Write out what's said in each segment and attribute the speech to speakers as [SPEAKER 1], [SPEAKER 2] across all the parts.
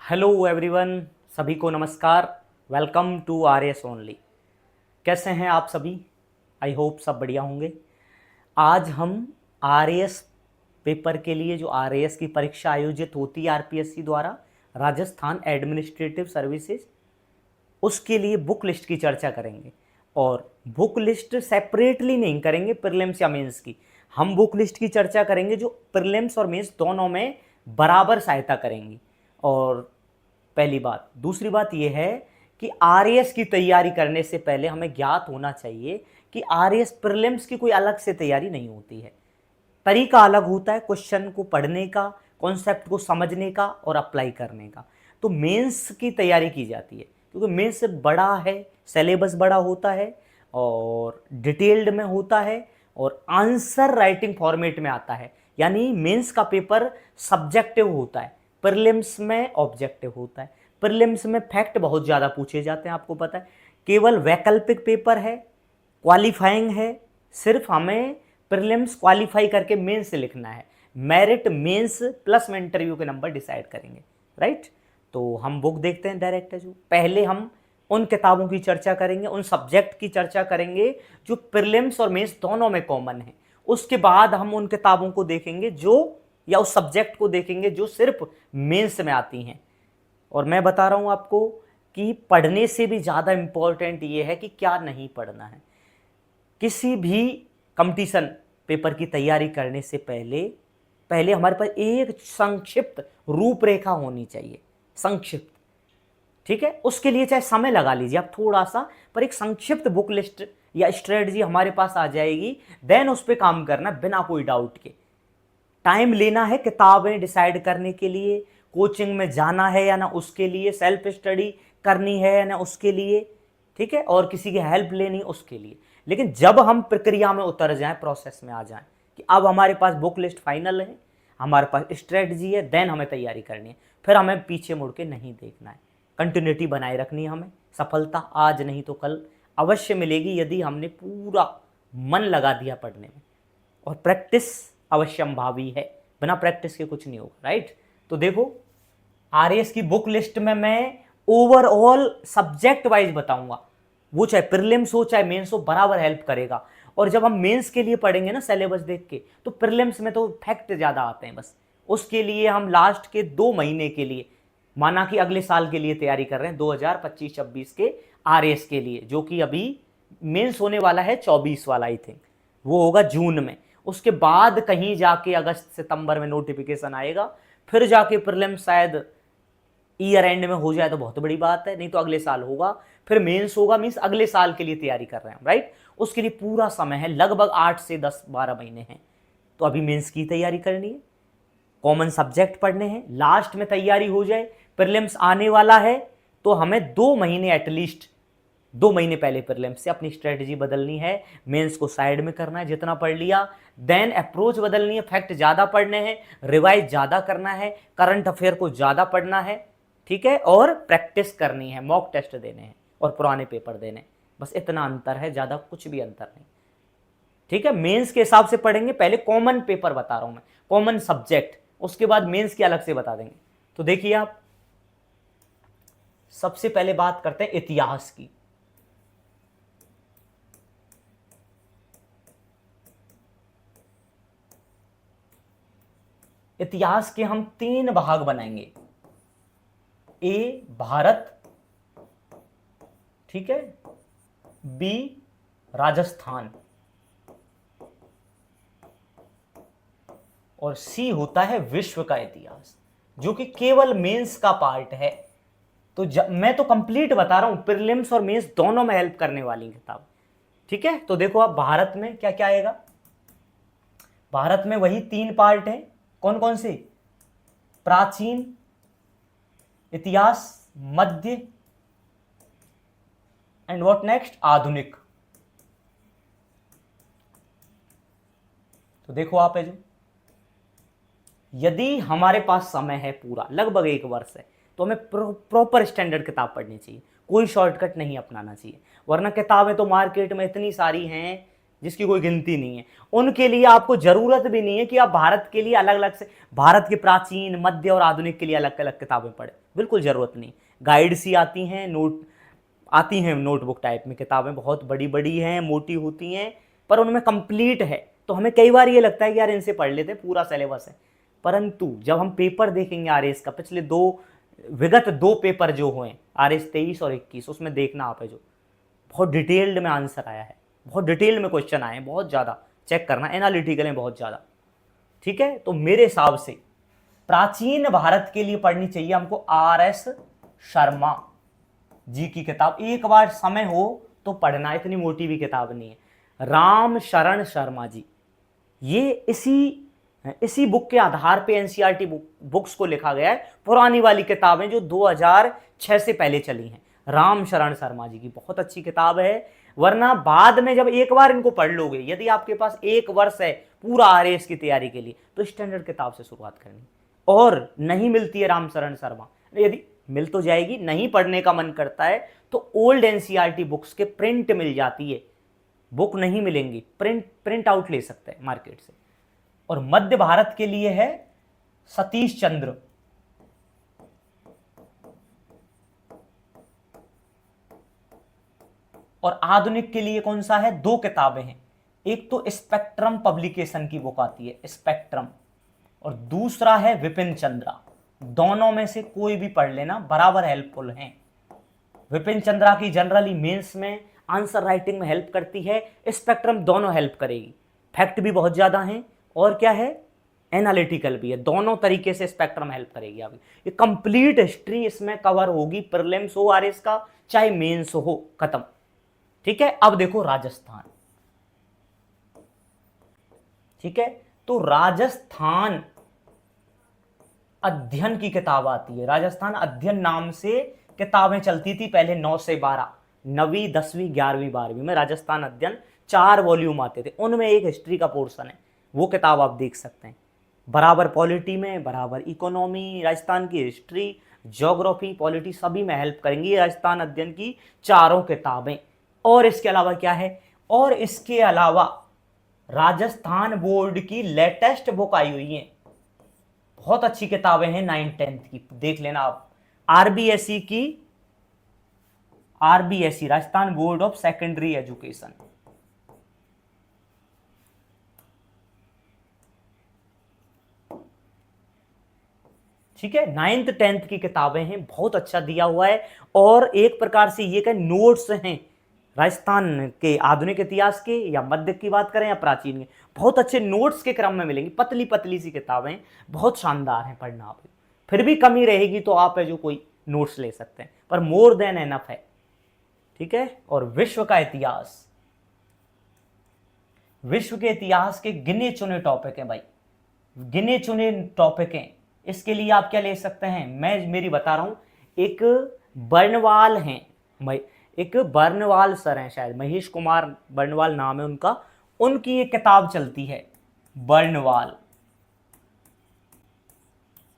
[SPEAKER 1] Hello everyone, सभी को नमस्कार। Welcome to R S only. कैसे हैं आप सभी? आई होप सब बढ़िया होंगे। आज हम आर एस पेपर के लिए जो आर एस की परीक्षा आयोजित होती है आरपीएससी द्वारा, राजस्थान एडमिनिस्ट्रेटिव सर्विसेज, उसके लिए बुक लिस्ट की चर्चा करेंगे। और बुक लिस्ट सेपरेटली नहीं करेंगे प्रीलिम्स या मेंस की, हम बुक लिस्ट की चर्चा करेंगे जो प्रीलिम्स और मेंस दोनों में बराबर सहायता करेंगी। और पहली बात, दूसरी बात यह है कि आरएएस की तैयारी करने से पहले हमें ज्ञात होना चाहिए कि आरएएस प्रीलिम्स की कोई अलग से तैयारी नहीं होती है। तरीका अलग होता है क्वेश्चन को पढ़ने का, कॉन्सेप्ट को समझने का और अप्लाई करने का। तो मेंस की तैयारी की जाती है क्योंकि मेंस बड़ा है, सिलेबस बड़ा होता है और डिटेल्ड में होता है और आंसर राइटिंग फॉर्मेट में आता है। यानी मेंस का पेपर सब्जेक्टिव होता है, प्रीलिम्स में ऑब्जेक्टिव होता है। प्रीलिम्स में फैक्ट बहुत ज़्यादा पूछे जाते हैं, आपको पता है। केवल वैकल्पिक पेपर है, क्वालिफाइंग है। सिर्फ हमें प्रीलिम्स क्वालिफाई करके मेंस से लिखना है। मेरिट मेंस प्लस में इंटरव्यू के नंबर डिसाइड करेंगे, राइट। तो हम बुक देखते हैं डायरेक्ट। जो पहले हम उन किताबों की चर्चा करेंगे, उन सब्जेक्ट की चर्चा करेंगे जो प्रीलिम्स और मेंस दोनों में कॉमन है। उसके बाद हम उन किताबों को देखेंगे जो, या उस सब्जेक्ट को देखेंगे जो सिर्फ मेंस में आती हैं। और मैं बता रहा हूं आपको कि पढ़ने से भी ज़्यादा इंपॉर्टेंट ये है कि क्या नहीं पढ़ना है। किसी भी कंपटीशन पेपर की तैयारी करने से पहले पहले हमारे पास एक संक्षिप्त रूपरेखा होनी चाहिए, संक्षिप्त। ठीक है, उसके लिए चाहे समय लगा लीजिए आप थोड़ा सा, पर एक संक्षिप्त बुक लिस्ट या स्ट्रेटजी हमारे पास आ जाएगी। देन उस पर काम करना बिना कोई डाउट के। टाइम लेना है किताबें डिसाइड करने के लिए, कोचिंग में जाना है या ना उसके लिए, सेल्फ स्टडी करनी है या ना उसके लिए, ठीक है, और किसी की हेल्प लेनी उसके लिए। लेकिन जब हम प्रक्रिया में उतर जाएं, प्रोसेस में आ जाएं कि अब हमारे पास बुक लिस्ट फाइनल है, हमारे पास स्ट्रेटजी है, देन हमें तैयारी करनी है। फिर हमें पीछे मुड़ के नहीं देखना है, कंटिन्यूटी बनाए रखनी है हमें। सफलता आज नहीं तो कल अवश्य मिलेगी यदि हमने पूरा मन लगा दिया पढ़ने में। और प्रैक्टिस अवश्यंभावी है, बिना प्रैक्टिस के कुछ नहीं होगा, राइट। तो देखो, आरएएस की बुक लिस्ट में मैं ओवरऑल सब्जेक्ट वाइज बताऊंगा, वो चाहे प्रीलिम्स हो चाहे मेंस हो, बराबर हेल्प करेगा। और जब हम मेंस के लिए पढ़ेंगे ना सिलेबस देख के, तो प्रीलिम्स में तो फैक्ट ज़्यादा आते हैं बस। उसके लिए हम लास्ट के 2 महीने के लिए, माना कि अगले साल के लिए तैयारी कर रहे हैं 2025-26 के आरएएस के लिए, जो कि अभी मेंस होने वाला है 24 वाला, आई थिंक वो होगा जून में। उसके बाद कहीं जाके अगस्त सितंबर में नोटिफिकेशन आएगा, फिर जाके प्रीलिम्स शायद ईयर एंड में हो जाए तो बहुत बड़ी बात है, नहीं तो अगले साल होगा। फिर मेंस होगा, मींस अगले साल के लिए तैयारी कर रहे हैं, राइट। उसके लिए पूरा समय है, लगभग 8 से 10-12 महीने हैं। तो अभी मेंस की तैयारी करनी है, कॉमन सब्जेक्ट पढ़ने हैं, लास्ट में तैयारी हो जाए, प्रीलिम्स आने वाला है, तो हमें 2 महीने एटलीस्ट, 2 महीने पहले प्रीलिम्स से अपनी स्ट्रेटजी बदलनी है। मेंस को साइड में करना है जितना पढ़ लिया, देन अप्रोच बदलनी है, फैक्ट ज़्यादा पढ़ने हैं, रिवाइज ज़्यादा करना है, करंट अफेयर को ज़्यादा पढ़ना है, ठीक है, और प्रैक्टिस करनी है, मॉक टेस्ट देने हैं और पुराने पेपर देने। बस इतना अंतर है, ज़्यादा कुछ भी अंतर नहीं, ठीक है। मेंस के हिसाब से पढ़ेंगे, पहले कॉमन पेपर बता रहा हूं मैं, कॉमन सब्जेक्ट, उसके बाद मेंस की अलग से बता देंगे। तो देखिए आप, सबसे पहले बात करते हैं इतिहास की। इतिहास के हम 3 भाग बनाएंगे। ए भारत, ठीक है, बी राजस्थान, और सी होता है विश्व का इतिहास, जो कि केवल मेंस का पार्ट है। तो मैं तो कंप्लीट बता रहा हूं, प्रीलिम्स और मेंस दोनों में हेल्प करने वाली किताब, ठीक है। तो देखो आप, भारत में क्या क्या आएगा। भारत में वही 3 पार्ट हैं, कौन कौन से? प्राचीन इतिहास, मध्य, एंड व्हाट नेक्स्ट, आधुनिक। तो देखो आप, है जो, यदि हमारे पास समय है पूरा, लगभग 1 वर्ष है, तो हमें प्रॉपर स्टैंडर्ड किताब पढ़नी चाहिए, कोई शॉर्टकट नहीं अपनाना चाहिए। वरना किताबें तो मार्केट में इतनी सारी हैं जिसकी कोई गिनती नहीं है। उनके लिए आपको जरूरत भी नहीं है कि आप भारत के लिए अलग अलग से, भारत के प्राचीन, मध्य और आधुनिक के लिए अलग अलग किताबें पढ़े, बिल्कुल जरूरत नहीं। गाइड्स ही आती हैं, आती हैं नोटबुक टाइप में किताबें, बहुत बड़ी बड़ी हैं, मोटी होती हैं, पर उनमें कंप्लीट है। तो हमें कई बार ये लगता है कि यार इनसे पढ़ लेते, पूरा सिलेबस है, परंतु जब हम पेपर देखेंगे आरएस का, पिछले विगत दो पेपर जो हुए आरएस 23 और 21, उसमें देखना आप है जो बहुत डिटेल्ड में आंसर आया है, बहुत डिटेल में क्वेश्चन आए हैं, बहुत ज़्यादा चेक करना, एनालिटिकल है बहुत ज़्यादा। ठीक है, तो मेरे हिसाब से प्राचीन भारत के लिए पढ़नी चाहिए हमको आरएस शर्मा जी की किताब। एक बार समय हो तो पढ़ना, इतनी मोटी भी किताब नहीं है। राम शरण शर्मा जी, ये इसी बुक के आधार पे एनसीईआरटी बुक्स को लिखा गया है, पुरानी वाली किताबें जो 2006 से पहले चली हैं। राम शरण शर्मा जी की बहुत अच्छी किताब है। वरना बाद में जब एक बार इनको पढ़ लोगे, यदि आपके पास एक वर्ष है पूरा आरएएस की तैयारी के लिए, तो स्टैंडर्ड किताब से शुरुआत करनी। और नहीं मिलती है राम शरण शर्मा, यदि मिल तो जाएगी, नहीं पढ़ने का मन करता है तो ओल्ड एनसीईआरटी बुक्स के प्रिंट मिल जाती है, बुक नहीं मिलेंगी, प्रिंट आउट ले सकते हैं मार्केट से। और मध्य भारत के लिए है सतीश चंद्र, और आधुनिक के लिए कौन सा है, दो किताबें हैं। एक तो स्पेक्ट्रम पब्लिकेशन की बुक आती है स्पेक्ट्रम, और दूसरा है विपिन चंद्रा। दोनों में से कोई भी पढ़ लेना, बराबर हेल्पफुल हैं। विपिन चंद्रा की जनरली मेंस में आंसर राइटिंग में हेल्प करती है, स्पेक्ट्रम दोनों हेल्प करेगी, फैक्ट भी बहुत ज्यादा हैं और क्या है, एनालिटिकल भी है, दोनों तरीके से स्पेक्ट्रम हेल्प करेगी आपकी। ये कंप्लीट हिस्ट्री इसमें कवर होगी, प्रीलिम्स हो आरएस का चाहे मेंस हो, खत्म। ठीक है, अब देखो राजस्थान। ठीक है, तो राजस्थान अध्ययन की किताब आती है। राजस्थान अध्ययन नाम से किताबें चलती थी पहले 9 से 12, 9वीं 10वीं 11वीं 12वीं में राजस्थान अध्ययन 4 वॉल्यूम आते थे, उनमें एक हिस्ट्री का पोर्शन है, वो किताब आप देख सकते हैं। बराबर पॉलिटी में, बराबर इकोनॉमी, राजस्थान की हिस्ट्री, ज्योग्राफी, पॉलिटी सभी में हेल्प करेंगी राजस्थान अध्ययन की चारों किताबें। और इसके अलावा क्या है, और इसके अलावा राजस्थान बोर्ड की लेटेस्ट बुक आई हुई है, बहुत अच्छी किताबें हैं 9th 10th की, देख लेना आप। आरबीएसई की, RBSE Rajasthan board of secondary education, ठीक है, 9th 10th की किताबें हैं, बहुत अच्छा दिया हुआ है। और एक प्रकार से ये क्या नोट्स हैं राजस्थान के आधुनिक इतिहास के, या मध्य की बात करें या प्राचीन के, बहुत अच्छे नोट्स के क्रम में मिलेंगी, पतली पतली सी किताबें, बहुत शानदार हैं, पढ़ना आप। फिर भी कमी रहेगी तो आप है जो कोई नोट्स ले सकते हैं, पर मोर देन एनफ है। ठीक है, और विश्व का इतिहास, विश्व के इतिहास के गिने चुने टॉपिक हैं भाई, गिने चुने टॉपिक हैं। इसके लिए आप क्या ले सकते हैं, मैं मेरी बता रहा हूं, एक बर्नवाल हैं, एक बर्नवाल सर हैं, शायद महेश कुमार बर्नवाल नाम है उनका, उनकी एक किताब चलती है बर्नवाल,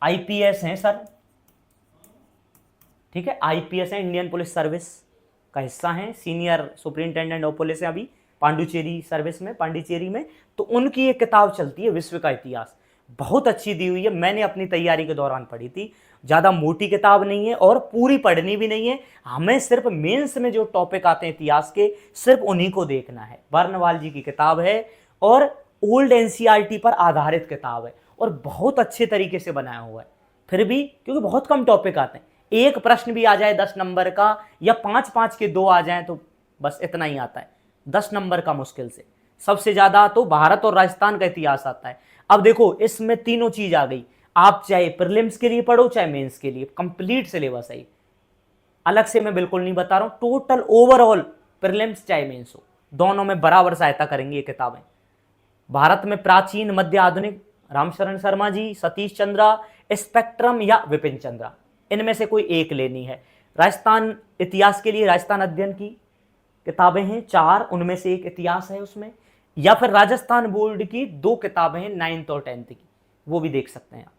[SPEAKER 1] आईपीएस हैं सर। ठीक है, आईपीएस है, इंडियन पुलिस सर्विस का हिस्सा है, सीनियर सुपरिंटेंडेंट ऑफ पुलिस है अभी पांडुचेरी सर्विस में, पांडिचेरी में। तो उनकी एक किताब चलती है विश्व का इतिहास, बहुत अच्छी दी हुई है, मैंने अपनी तैयारी के दौरान पढ़ी थी। ज़्यादा मोटी किताब नहीं है और पूरी पढ़नी भी नहीं है, हमें सिर्फ मेंस में जो टॉपिक आते हैं इतिहास के, सिर्फ उन्हीं को देखना है। बर्नवाल जी की किताब है और ओल्ड एनसीईआरटी पर आधारित किताब है, और बहुत अच्छे तरीके से बनाया हुआ है। फिर भी क्योंकि बहुत कम टॉपिक आते हैं, एक प्रश्न भी आ जाए 10 नंबर का, या 5-5 के 2 आ जाए, तो बस इतना ही आता है, 10 नंबर का मुश्किल से। सबसे ज्यादा तो भारत और राजस्थान का इतिहास आता है। अब देखो इसमें तीनों चीज आ गई, आप चाहे प्रीलिम्स के लिए पढ़ो चाहे मेंस के लिए, कंप्लीट सिलेबस है। अलग से मैं बिल्कुल नहीं बता रहा हूं, टोटल ओवरऑल प्रीलिम्स चाहे मेंस हो, दोनों में बराबर सहायता करेंगी ये किताबें। भारत में प्राचीन, मध्य, आधुनिक, रामशरण शर्मा जी, सतीश चंद्रा, स्पेक्ट्रम या विपिन चंद्रा, इनमें से कोई एक लेनी है। राजस्थान इतिहास के लिए राजस्थान अध्ययन की किताबें हैं 4, उनमें से एक इतिहास है उसमें, या फिर राजस्थान बोर्ड की 2 किताबें हैं 9th और 10th की, वो भी देख सकते हैं आप।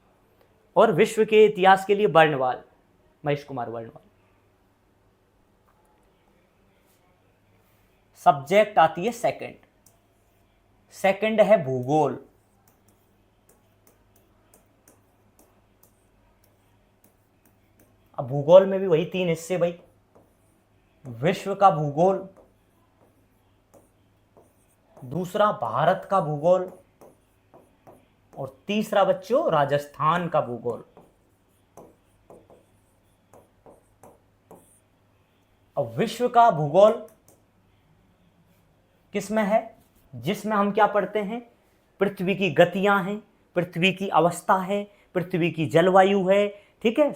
[SPEAKER 1] और विश्व के इतिहास के लिए बर्नवाल, महेश कुमार बर्नवाल। सब्जेक्ट आती है सेकंड, सेकंड है भूगोल। अब भूगोल में भी वही 3 हिस्से भाई, विश्व का भूगोल, दूसरा भारत का भूगोल, और तीसरा बच्चों राजस्थान का भूगोल। अब विश्व का भूगोल किसमें है? जिसमें हम क्या पढ़ते हैं? पृथ्वी की गतियां हैं, पृथ्वी की अवस्था है, पृथ्वी की जलवायु है, ठीक है।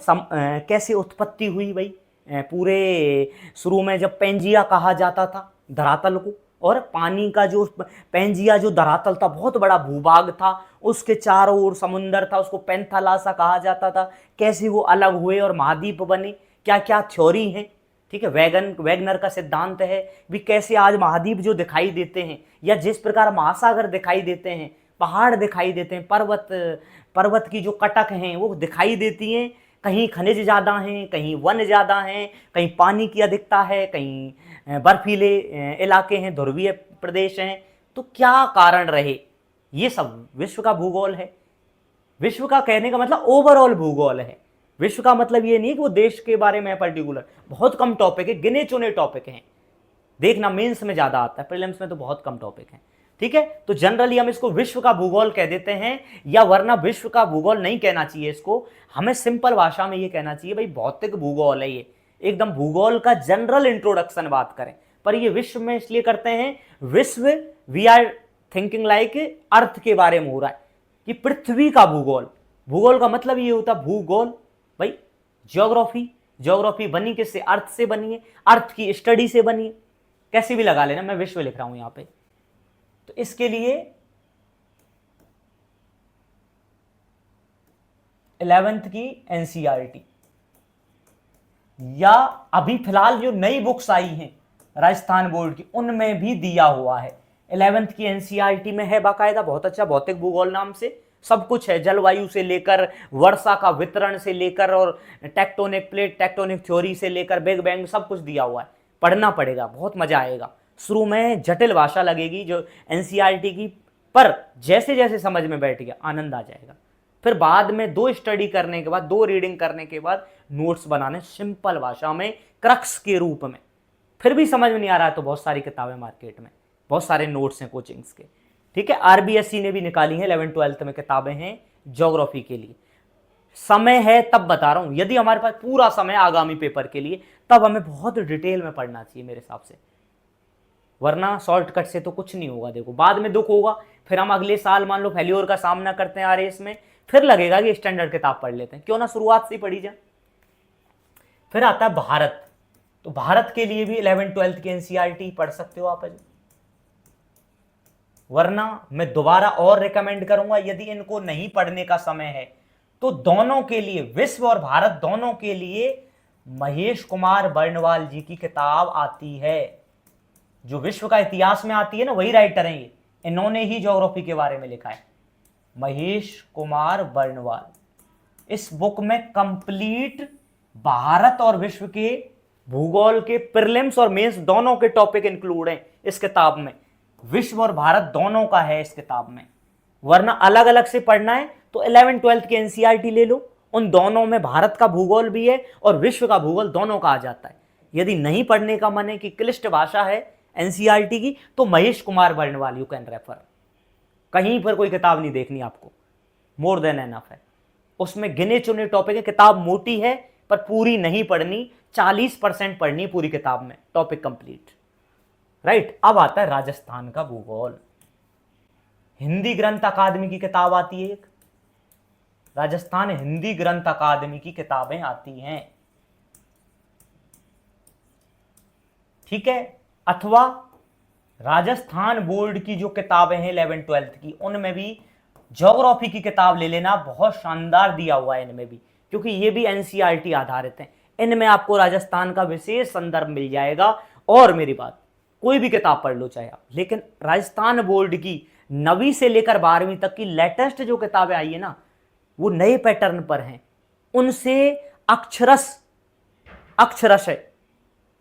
[SPEAKER 1] कैसे उत्पत्ति हुई भाई, पूरे शुरू में जब पेंजिया कहा जाता था धरातल को, और पानी का जो पेंजिया जो धरातल था बहुत बड़ा भूभाग था, उसके चारों ओर समुंदर था, उसको पेंथालासा कहा जाता था। कैसे वो अलग हुए और महाद्वीप बने, क्या क्या थ्योरी है, ठीक है। वैगनर का सिद्धांत है भी कैसे आज महाद्वीप जो दिखाई देते हैं, या जिस प्रकार महासागर दिखाई देते हैं, पहाड़ दिखाई देते हैं, पर्वत की जो कटक हैं वो दिखाई देती हैं। कहीं खनिज ज़्यादा हैं, कहीं वन ज़्यादा हैं, कहीं पानी की अधिकता है, कहीं बर्फीले इलाके हैं, ध्रुवीय प्रदेश हैं। तो क्या कारण रहे, ये सब विश्व का भूगोल है। विश्व का कहने का मतलब ओवरऑल भूगोल है। विश्व का मतलब ये नहीं कि वो देश के बारे में पर्टिकुलर, बहुत कम टॉपिक है, गिने चुने टॉपिक हैं। देखना मेंस में ज़्यादा आता है, प्रीलिम्स में तो बहुत कम टॉपिक हैं, ठीक है। तो जनरली हम इसको विश्व का भूगोल कह देते हैं, या वरना विश्व का भूगोल नहीं कहना चाहिए इसको, हमें सिंपल भाषा में ये कहना चाहिए भाई भौतिक भूगोल है। ये एकदम भूगोल का जनरल इंट्रोडक्शन बात करें, पर ये विश्व में इसलिए करते हैं, विश्व we are thinking like earth के बारे में हो रहा है कि पृथ्वी का भूगोल। भूगोल का मतलब ये होता है भूगोल भाई, ज्योग्राफी। ज्योग्राफी बनी किससे? अर्थ से बनी है, अर्थ की स्टडी से बनी है, कैसी भी लगा लेना, मैं विश्व लिख रहा हूं यहां पे। तो इसके लिए 11th की एनसीईआरटी, या अभी फिलहाल जो नई बुक्स आई हैं राजस्थान बोर्ड की, उनमें भी दिया हुआ है। 11th की एनसीईआरटी में है बाकायदा, बहुत अच्छा, भौतिक भूगोल नाम से सब कुछ है, जलवायु से लेकर वर्षा का वितरण से लेकर, और टेक्टोनिक प्लेट, टेक्टोनिक थ्योरी से लेकर बिग बैंग, सब कुछ दिया हुआ है। पढ़ना पड़ेगा, बहुत मजा आएगा। शुरू में जटिल भाषा लगेगी जो एनसीईआरटी की, पर जैसे जैसे समझ में बैठ गया आनंद आ जाएगा। फिर बाद में 2 स्टडी करने के बाद, 2 रीडिंग करने के बाद नोट्स बनाने सिंपल भाषा में, क्रक्स के रूप में। फिर भी समझ में नहीं आ रहा है तो बहुत सारी किताबें मार्केट में, बहुत सारे नोट्स हैं कोचिंग्स के, ठीक है। आरबीएससी ने भी निकाली है 11th-12th में किताबें हैं ज्योग्राफी के लिए। समय है तब बता रहा हूं, यदि हमारे पास पूरा समय आगामी पेपर के लिए, तब हमें बहुत डिटेल में पढ़ना चाहिए मेरे हिसाब से, वरना शॉर्टकट से तो कुछ नहीं होगा। देखो बाद में दुख होगा, फिर हम अगले साल मान लो फेल्योर का सामना करते हैं आरएस में, फिर लगेगा कि स्टैंडर्ड किताब पढ़ लेते हैं, क्यों ना शुरुआत से ही पढ़ी जाए। फिर आता है भारत, तो भारत के लिए भी 11th-12th की एनसीईआरटी पढ़ सकते हो आप, वरना मैं दोबारा और रिकमेंड करूंगा, यदि इनको नहीं पढ़ने का समय है तो दोनों के लिए, विश्व और भारत दोनों के लिए, महेश कुमार बर्णवाल जी की किताब आती है, जो विश्व का इतिहास में आती है ना, वही राइटर हैं ये, इन्होंने ही ज्योग्राफी के बारे में लिखा है, महेश कुमार बर्णवाल। इस बुक में कंप्लीट भारत और विश्व के भूगोल के प्रीलिम्स और मेंस दोनों के टॉपिक इंक्लूड हैं इस किताब में। विश्व और भारत दोनों का है इस किताब में, वरना अलग अलग से पढ़ना है तो 11th-12th की एनसीईआरटी ले लो, उन दोनों में भारत का भूगोल भी है और विश्व का भूगोल दोनों का आ जाता है। यदि नहीं पढ़ने का मन है कि क्लिष्ट भाषा है एनसीईआरटी की, तो Mahesh Kumar Barnwal you can refer, कहीं पर कोई किताब नहीं देखनी आपको, मोर देन एनफ है। उसमें गिने चुने टॉपिक है, किताब मोटी है पर पूरी नहीं पढ़नी, 40% पढ़नी पूरी किताब में, टॉपिक कंप्लीट, राइट। अब आता है राजस्थान का भूगोल। हिंदी ग्रंथ अकादमी की किताब आती है एक, राजस्थान हिंदी ग्रंथ अकादमी की किताबें आती हैं, ठीक है। अथवा राजस्थान बोर्ड की जो किताबें हैं 11th-12th की, उनमें भी ज्योग्राफी की किताब ले लेना, बहुत शानदार दिया हुआ है इनमें भी, क्योंकि ये भी एनसीईआरटी आधारित हैं। इनमें आपको राजस्थान का विशेष संदर्भ मिल जाएगा। और मेरी बात, कोई भी किताब पढ़ लो चाहे आप, लेकिन राजस्थान बोर्ड की 9वीं से लेकर 12वीं तक की लेटेस्ट जो किताबें आई है ना, वो नए पैटर्न पर हैं, उनसे अक्षरश है,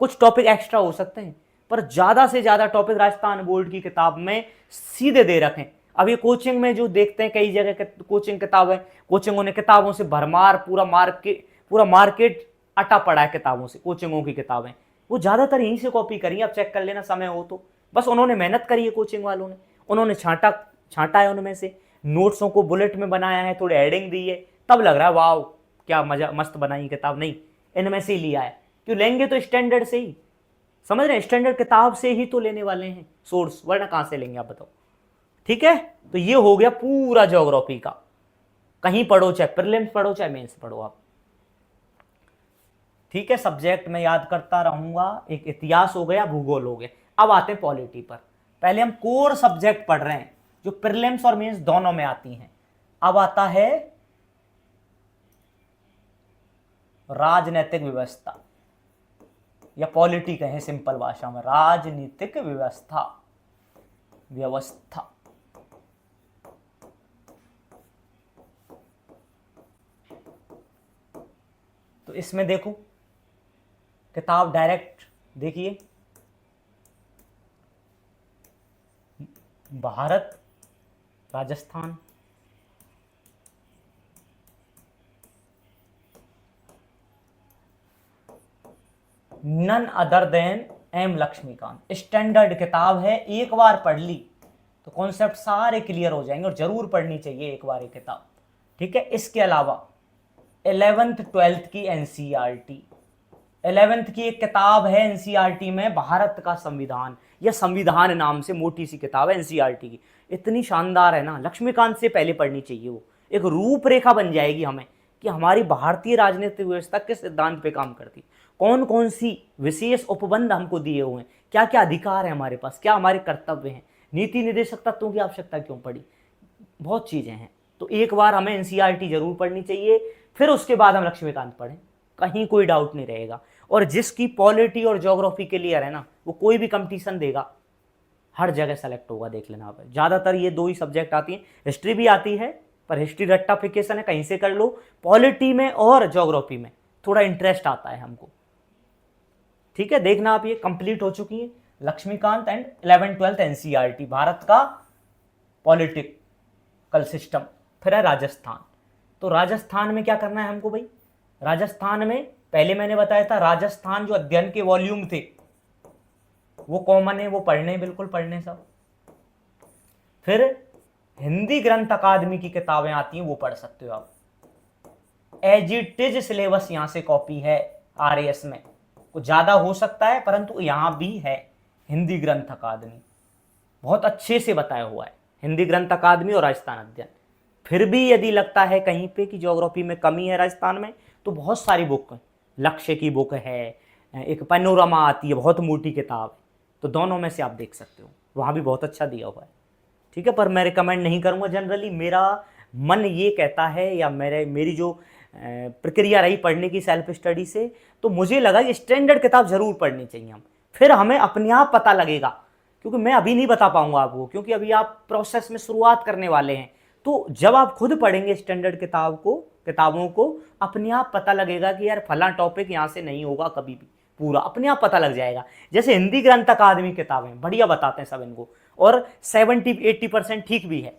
[SPEAKER 1] कुछ टॉपिक एक्स्ट्रा हो सकते हैं पर ज़्यादा से ज़्यादा टॉपिक राजस्थान बोर्ड की किताब में सीधे दे रखें। अब ये कोचिंग में जो देखते हैं कई जगह कोचिंग किताबें, कोचिंगों ने किताबों से भरमार पूरा मार्केट अटा पड़ा है किताबों से, कोचिंगों की किताबें वो ज़्यादातर यहीं से कॉपी करी। अब चेक कर लेना समय हो तो, बस उन्होंने मेहनत करी है कोचिंग वालों ने, उन्होंने छांटा है उनमें से, नोट्सों को बुलेट में बनाया है, थोड़े हेडिंग दी है, तब लग रहा है वाह क्या मजा मस्त बनाई किताब। नहीं, इनमें से ही लिया है। क्यों लेंगे तो स्टैंडर्ड से ही, समझ रहे हैं, स्टैंडर्ड किताब से ही तो लेने वाले हैं सोर्स, वरना कहां से लेंगे आप बताओ। ठीक है, तो ये हो गया पूरा ज्योग्राफी का। कहीं पढ़ो, चाहे प्रीलिम्स पढ़ो चाहे मेंस पढ़ो आप। ठीक है, सब्जेक्ट में याद करता रहूंगा। एक इतिहास हो गया, भूगोल हो गया। अब आते हैं पॉलिटी पर। पहले हम कोर सब्जेक्ट पढ़ रहे हैं जो प्रीलिम्स और मेंस दोनों में आती हैं। अब आता है राजनीतिक व्यवस्था, या पॉलिटी कहें सिंपल भाषा में, राजनीतिक व्यवस्था। तो इसमें देखो, किताब डायरेक्ट देखिए, Bharat Rajasthan, none other than M Laxmikanth. Standard किताब है, एक बार पढ़ ली तो कॉन्सेप्ट सारे क्लियर हो जाएंगे, और जरूर पढ़नी चाहिए एक बार ये किताब। ठीक है, इसके अलावा 11th 12th की एनसीईआरटी, 11th की एक किताब है एनसीईआरटी में, भारत का संविधान, या संविधान नाम से मोटी सी किताब है एनसीईआरटी की। इतनी शानदार है ना, लक्ष्मीकांत से पहले पढ़नी चाहिए। वो एक रूपरेखा बन जाएगी हमें कि हमारी भारतीय राजनीतिक व्यवस्था किस सिद्धांत पे काम करती, कौन कौन सी विशेष उपबंध हमको दिए हुए हैं, क्या क्या अधिकार है हमारे पास, क्या हमारे कर्तव्य हैं, नीति निर्देशक तत्वों की आवश्यकता क्यों पड़ी, बहुत चीजें हैं। तो एक बार हमें एनसीईआरटी जरूर पढ़नी चाहिए, फिर उसके बाद हम लक्ष्मीकांत पढ़ें, कहीं कोई डाउट नहीं रहेगा। और जिसकी पॉलिटी और ज्योग्राफी क्लियर है ना, वो कोई भी कंपटीशन देगा, हर जगह सेलेक्ट होगा। देख लेना आप, ज्यादातर ये दो ही सब्जेक्ट आती हैं, हिस्ट्री भी आती है पर हिस्ट्री रट्टाफिकेशन है, कहीं से कर लो। पॉलिटी में और ज्योग्राफी में थोड़ा इंटरेस्ट आता है हमको। ठीक है, देखना आप, ये कंप्लीट हो चुकी है Laxmikant and 11th 12th NCERT, Bharat का पॉलिटिकल सिस्टम। फिर है राजस्थान। तो राजस्थान में क्या करना है हमको भाई, राजस्थान में पहले मैंने बताया था, राजस्थान जो अध्ययन के वॉल्यूम थे वो कॉमन है, वो पढ़ने, बिल्कुल पढ़ने सब। फिर हिंदी ग्रंथ अकादमी की किताबें आती हैं, वो पढ़ सकते हो आप। एज इट इज सिलेबस यहां से कॉपी है आरएएस में, कुछ ज्यादा हो सकता है परंतु यहां भी है। हिंदी ग्रंथ अकादमी बहुत अच्छे से बताया हुआ है, हिंदी ग्रंथ अकादमी और राजस्थान अध्ययन। फिर भी यदि लगता है कहीं पे कि ज्योग्राफी में कमी है राजस्थान में, तो बहुत सारी बुक है, लक्ष्य की बुक है, एक पैनोरामा आती है, बहुत मोटी किताब है, तो दोनों में से आप देख सकते हो, वहाँ भी बहुत अच्छा दिया हुआ है। ठीक है, पर मैं रिकमेंड नहीं करूँगा जनरली, मेरा मन ये कहता है, या मेरी जो प्रक्रिया रही पढ़ने की सेल्फ स्टडी से, तो मुझे लगा कि स्टैंडर्ड किताब जरूर पढ़नी चाहिए हम, फिर हमें अपने आप पता लगेगा। क्योंकि मैं अभी नहीं बता पाऊंगा आपको, क्योंकि अभी आप प्रोसेस में शुरुआत करने वाले हैं। तो जब आप खुद पढ़ेंगे स्टैंडर्ड किताबों को अपने आप पता लगेगा कि यार फला टॉपिक यहाँ से नहीं होगा कभी भी, पूरा अपने आप पता लग जाएगा। जैसे हिंदी ग्रंथ अकादमी किताबें बढ़िया बताते हैं सब इनको, और 70-80% ठीक भी है,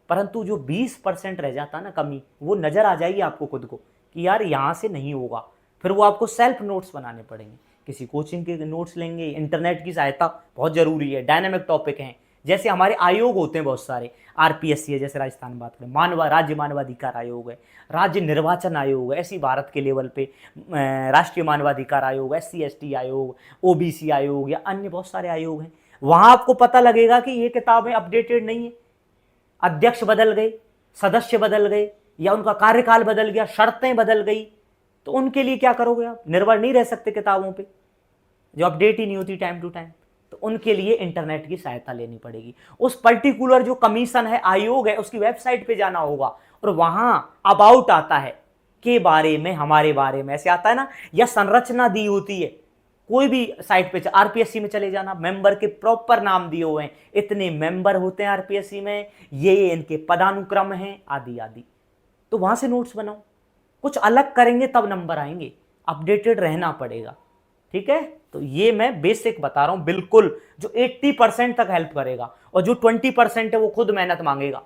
[SPEAKER 1] परंतु जो 20% रह जाता है ना कमी, वो नजर आ जाएगी आपको खुद को कि यार यहाँ से नहीं होगा। फिर वो आपको सेल्फ नोट्स बनाने पड़ेंगे, किसी कोचिंग के नोट्स लेंगे, इंटरनेट की सहायता बहुत जरूरी है। डायनामिक टॉपिक हैं, जैसे हमारे आयोग होते हैं बहुत सारे, आरपीएससी है जैसे राजस्थान में बात करें, राज्य मानवाधिकार आयोग है, राज्य निर्वाचन आयोग है, ऐसी भारत के लेवल पे राष्ट्रीय मानवाधिकार आयोग, SC/ST आयोग, ओबीसी आयोग, या अन्य बहुत सारे आयोग हैं। वहां आपको पता लगेगा कि ये किताबें अपडेटेड नहीं है, अध्यक्ष बदल गए, सदस्य बदल गए, या उनका कार्यकाल बदल गया, शर्तें बदल गई, तो उनके लिए क्या करोगे आप, निर्भर नहीं रह सकते किताबों पे जो अपडेट ही नहीं होती टाइम टू टाइम, तो उनके लिए इंटरनेट की सहायता लेनी पड़ेगी। उस पर्टिकुलर जो कमीशन है, आयोग है, उसकी वेबसाइट पे जाना होगा, और वहां अबाउट आता है के बारे में, हमारे बारे में ऐसे आता है ना, या संरचना दी होती है कोई भी साइट पे, आरपीएससी में चले जाना, मेंबर के प्रॉपर नाम दिए हुए हैं, इतने मेंबर होते हैं आरपीएससी में, ये इनके पदानुक्रम हैं, आदि आदि। तो वहां से नोट्स बनाओ, कुछ अलग करेंगे तब नंबर आएंगे, अपडेटेड रहना पड़ेगा। ठीक है, तो ये मैं बेसिक बता रहा हूं, बिल्कुल जो 80% तक हेल्प करेगा, और जो 20% है वो खुद मेहनत मांगेगा।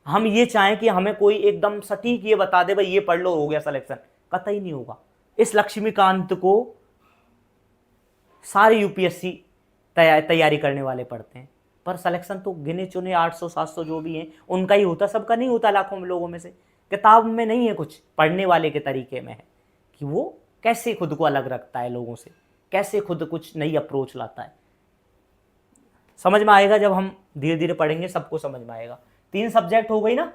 [SPEAKER 1] हम ये चाहें कि हमें कोई एकदम सटीक ये बता दे भाई ये पढ़ लो हो गया सिलेक्शन, कतई नहीं होगा। इस लक्ष्मीकांत को सारे यूपीएससी तैयारी करने वाले पढ़ते हैं, पर सिलेक्शन तो गिने चुने 800-700 जो भी हैं उनका ही होता, सबका नहीं होता, लाखों लोगों में से। किताब में नहीं है कुछ, पढ़ने वाले के तरीके में है कि वो कैसे खुद को अलग रखता है लोगों से, कैसे खुद कुछ नई अप्रोच लाता है। समझ में आएगा, जब हम धीरे धीरे पढ़ेंगे सबको समझ में आएगा। 3 सब्जेक्ट हो गई ना,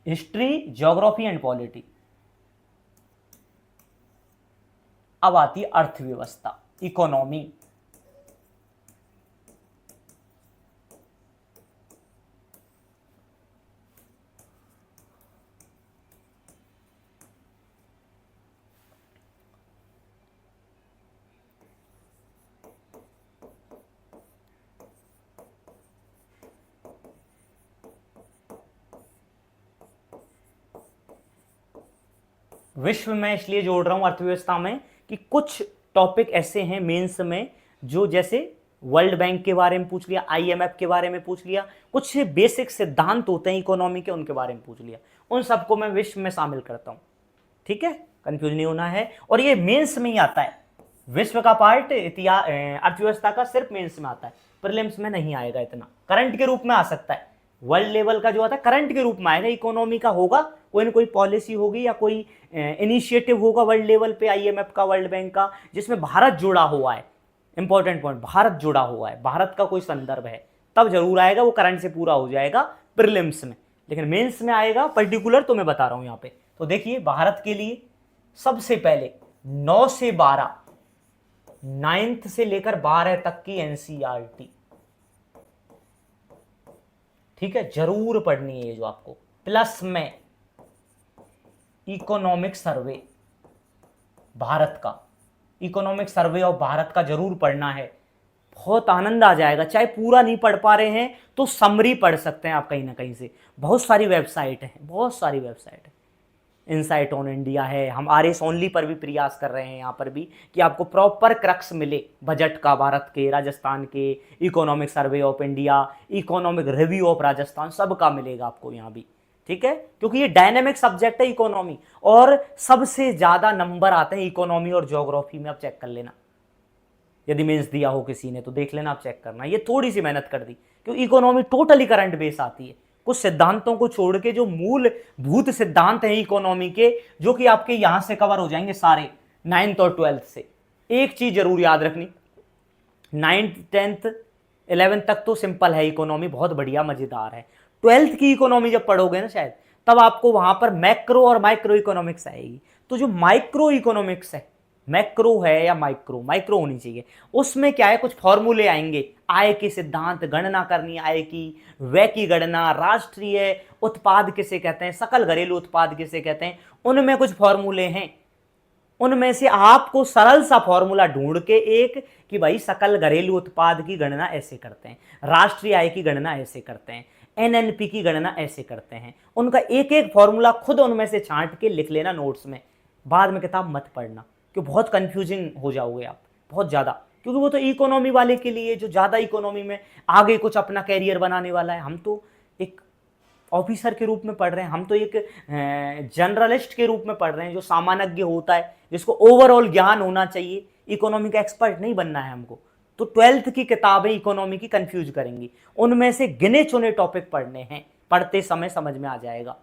[SPEAKER 1] हिस्ट्री, ज्योग्राफी एंड पॉलिटी। अब आती अर्थव्यवस्था, इकोनॉमी। विश्व में इसलिए जोड़ रहा हूं अर्थव्यवस्था में कि कुछ टॉपिक ऐसे हैं मेंस में जो जैसे वर्ल्ड बैंक के बारे में पूछ लिया, आईएमएफ के बारे में पूछ लिया, कुछ बेसिक सिद्धांत होते हैं इकोनॉमी के उनके बारे में पूछ लिया, उन सबको मैं विश्व में शामिल करता हूं। ठीक है, कंफ्यूज नहीं होना है। और ये मेंस में ही आता है, विश्व का पार्ट इतिहास अर्थव्यवस्था का सिर्फ मेंस में आता है, प्रीलिम्स में नहीं आएगा इतना। करंट के रूप में आ सकता है, वर्ल्ड लेवल का जो आता है करंट के रूप में आएगा, इकोनॉमी का होगा, कोई ना कोई पॉलिसी होगी या कोई इनिशिएटिव होगा वर्ल्ड लेवल पे, आईएमएफ का, वर्ल्ड बैंक का, जिसमें भारत जुड़ा हुआ है। इंपॉर्टेंट पॉइंट, भारत जुड़ा हुआ है, भारत का कोई संदर्भ है, तब जरूर आएगा, वो करंट से पूरा हो जाएगा प्रीलिम्स में। लेकिन मेंस में आएगा पर्टिकुलर, तो मैं बता रहा हूं यहां पे। तो देखिए, भारत के लिए सबसे पहले 9 से 12, 9th से लेकर 12 तक की एनसीईआरटी, ठीक है, जरूर पढ़नी है ये जो आपको। प्लस में इकोनॉमिक सर्वे भारत का, इकोनॉमिक सर्वे ऑफ भारत का जरूर पढ़ना है, बहुत आनंद आ जाएगा। चाहे पूरा नहीं पढ़ पा रहे हैं तो समरी पढ़ सकते हैं आप कहीं ना कहीं से, बहुत सारी वेबसाइट है, बहुत सारी वेबसाइट है, इनसाइट ऑन इंडिया है, हम आरएस ओनली पर भी प्रयास कर रहे हैं यहाँ पर भी कि आपको प्रॉपर क्रक्स मिले बजट का, भारत के, राजस्थान के, economic survey of India, economic review of Rajasthan, सब का मिलेगा आपको यहाँ भी। ठीक है, क्योंकि ये डायनेमिक सब्जेक्ट है इकोनॉमी, और सबसे ज्यादा नंबर आते हैं इकोनॉमी और ज्योग्राफी में। आप चेक कर लेना, यदि मेंस दिया हो किसी ने तो देख लेना, आप चेक करना, ये थोड़ी सी मेहनत कर दी, क्योंकि इकोनॉमी टोटली करंट बेस आती है, कुछ सिद्धांतों को छोड़ के जो मूल भूत सिद्धांत हैं इकोनॉमी के, जो कि आपके यहां से कवर हो जाएंगे सारे 9th और 12th से। एक चीज जरूर याद रखनी, 9th 10th 11th तक तो सिंपल है इकोनॉमी, बहुत बढ़िया मजेदार है। 12th की इकोनॉमी जब पढ़ोगे ना शायद, तब आपको वहां पर मैक्रो और माइक्रो इकोनॉमिक्स आएगी। तो जो माइक्रो इकोनॉमिक्स है, मैक्रो है या माइक्रो, माइक्रो होनी चाहिए, उसमें क्या है, कुछ फॉर्मूले आएंगे, आय के सिद्धांत, गणना करनी आय की, व्यय की गणना, राष्ट्रीय उत्पाद किसे कहते हैं, सकल घरेलू उत्पाद किसे कहते हैं, उनमें कुछ फॉर्मूले हैं। उनमें से आपको सरल सा फॉर्मूला ढूंढ के एक, कि भाई सकल घरेलू उत्पाद की गणना ऐसे करते हैं, राष्ट्रीय आय की गणना ऐसे करते हैं, एनएनपी की गणना ऐसे करते हैं, उनका एक एक फॉर्मूला खुद उनमें से छांट के लिख लेना नोट्स में, बाद में किताब मत पढ़ना, क्योंकि बहुत कंफ्यूजिंग हो जाओगे आप, बहुत ज़्यादा, क्योंकि वो तो इकोनॉमी वाले के लिए, जो ज़्यादा इकोनॉमी में आगे कुछ अपना कैरियर बनाने वाला है। हम तो एक ऑफिसर के रूप में पढ़ रहे हैं, हम तो एक जनरलिस्ट के रूप में पढ़ रहे हैं, जो सामान्यज्ञ होता है, जिसको ओवरऑल ज्ञान होना चाहिए, इकोनॉमी का एक्सपर्ट नहीं बनना है हमको। तो 12th की किताबें इकोनॉमी की कंफ्यूज करेंगी, उनमें से गिने चुने टॉपिक पढ़ने हैं, पढ़ते समय समझ में आ जाएगा।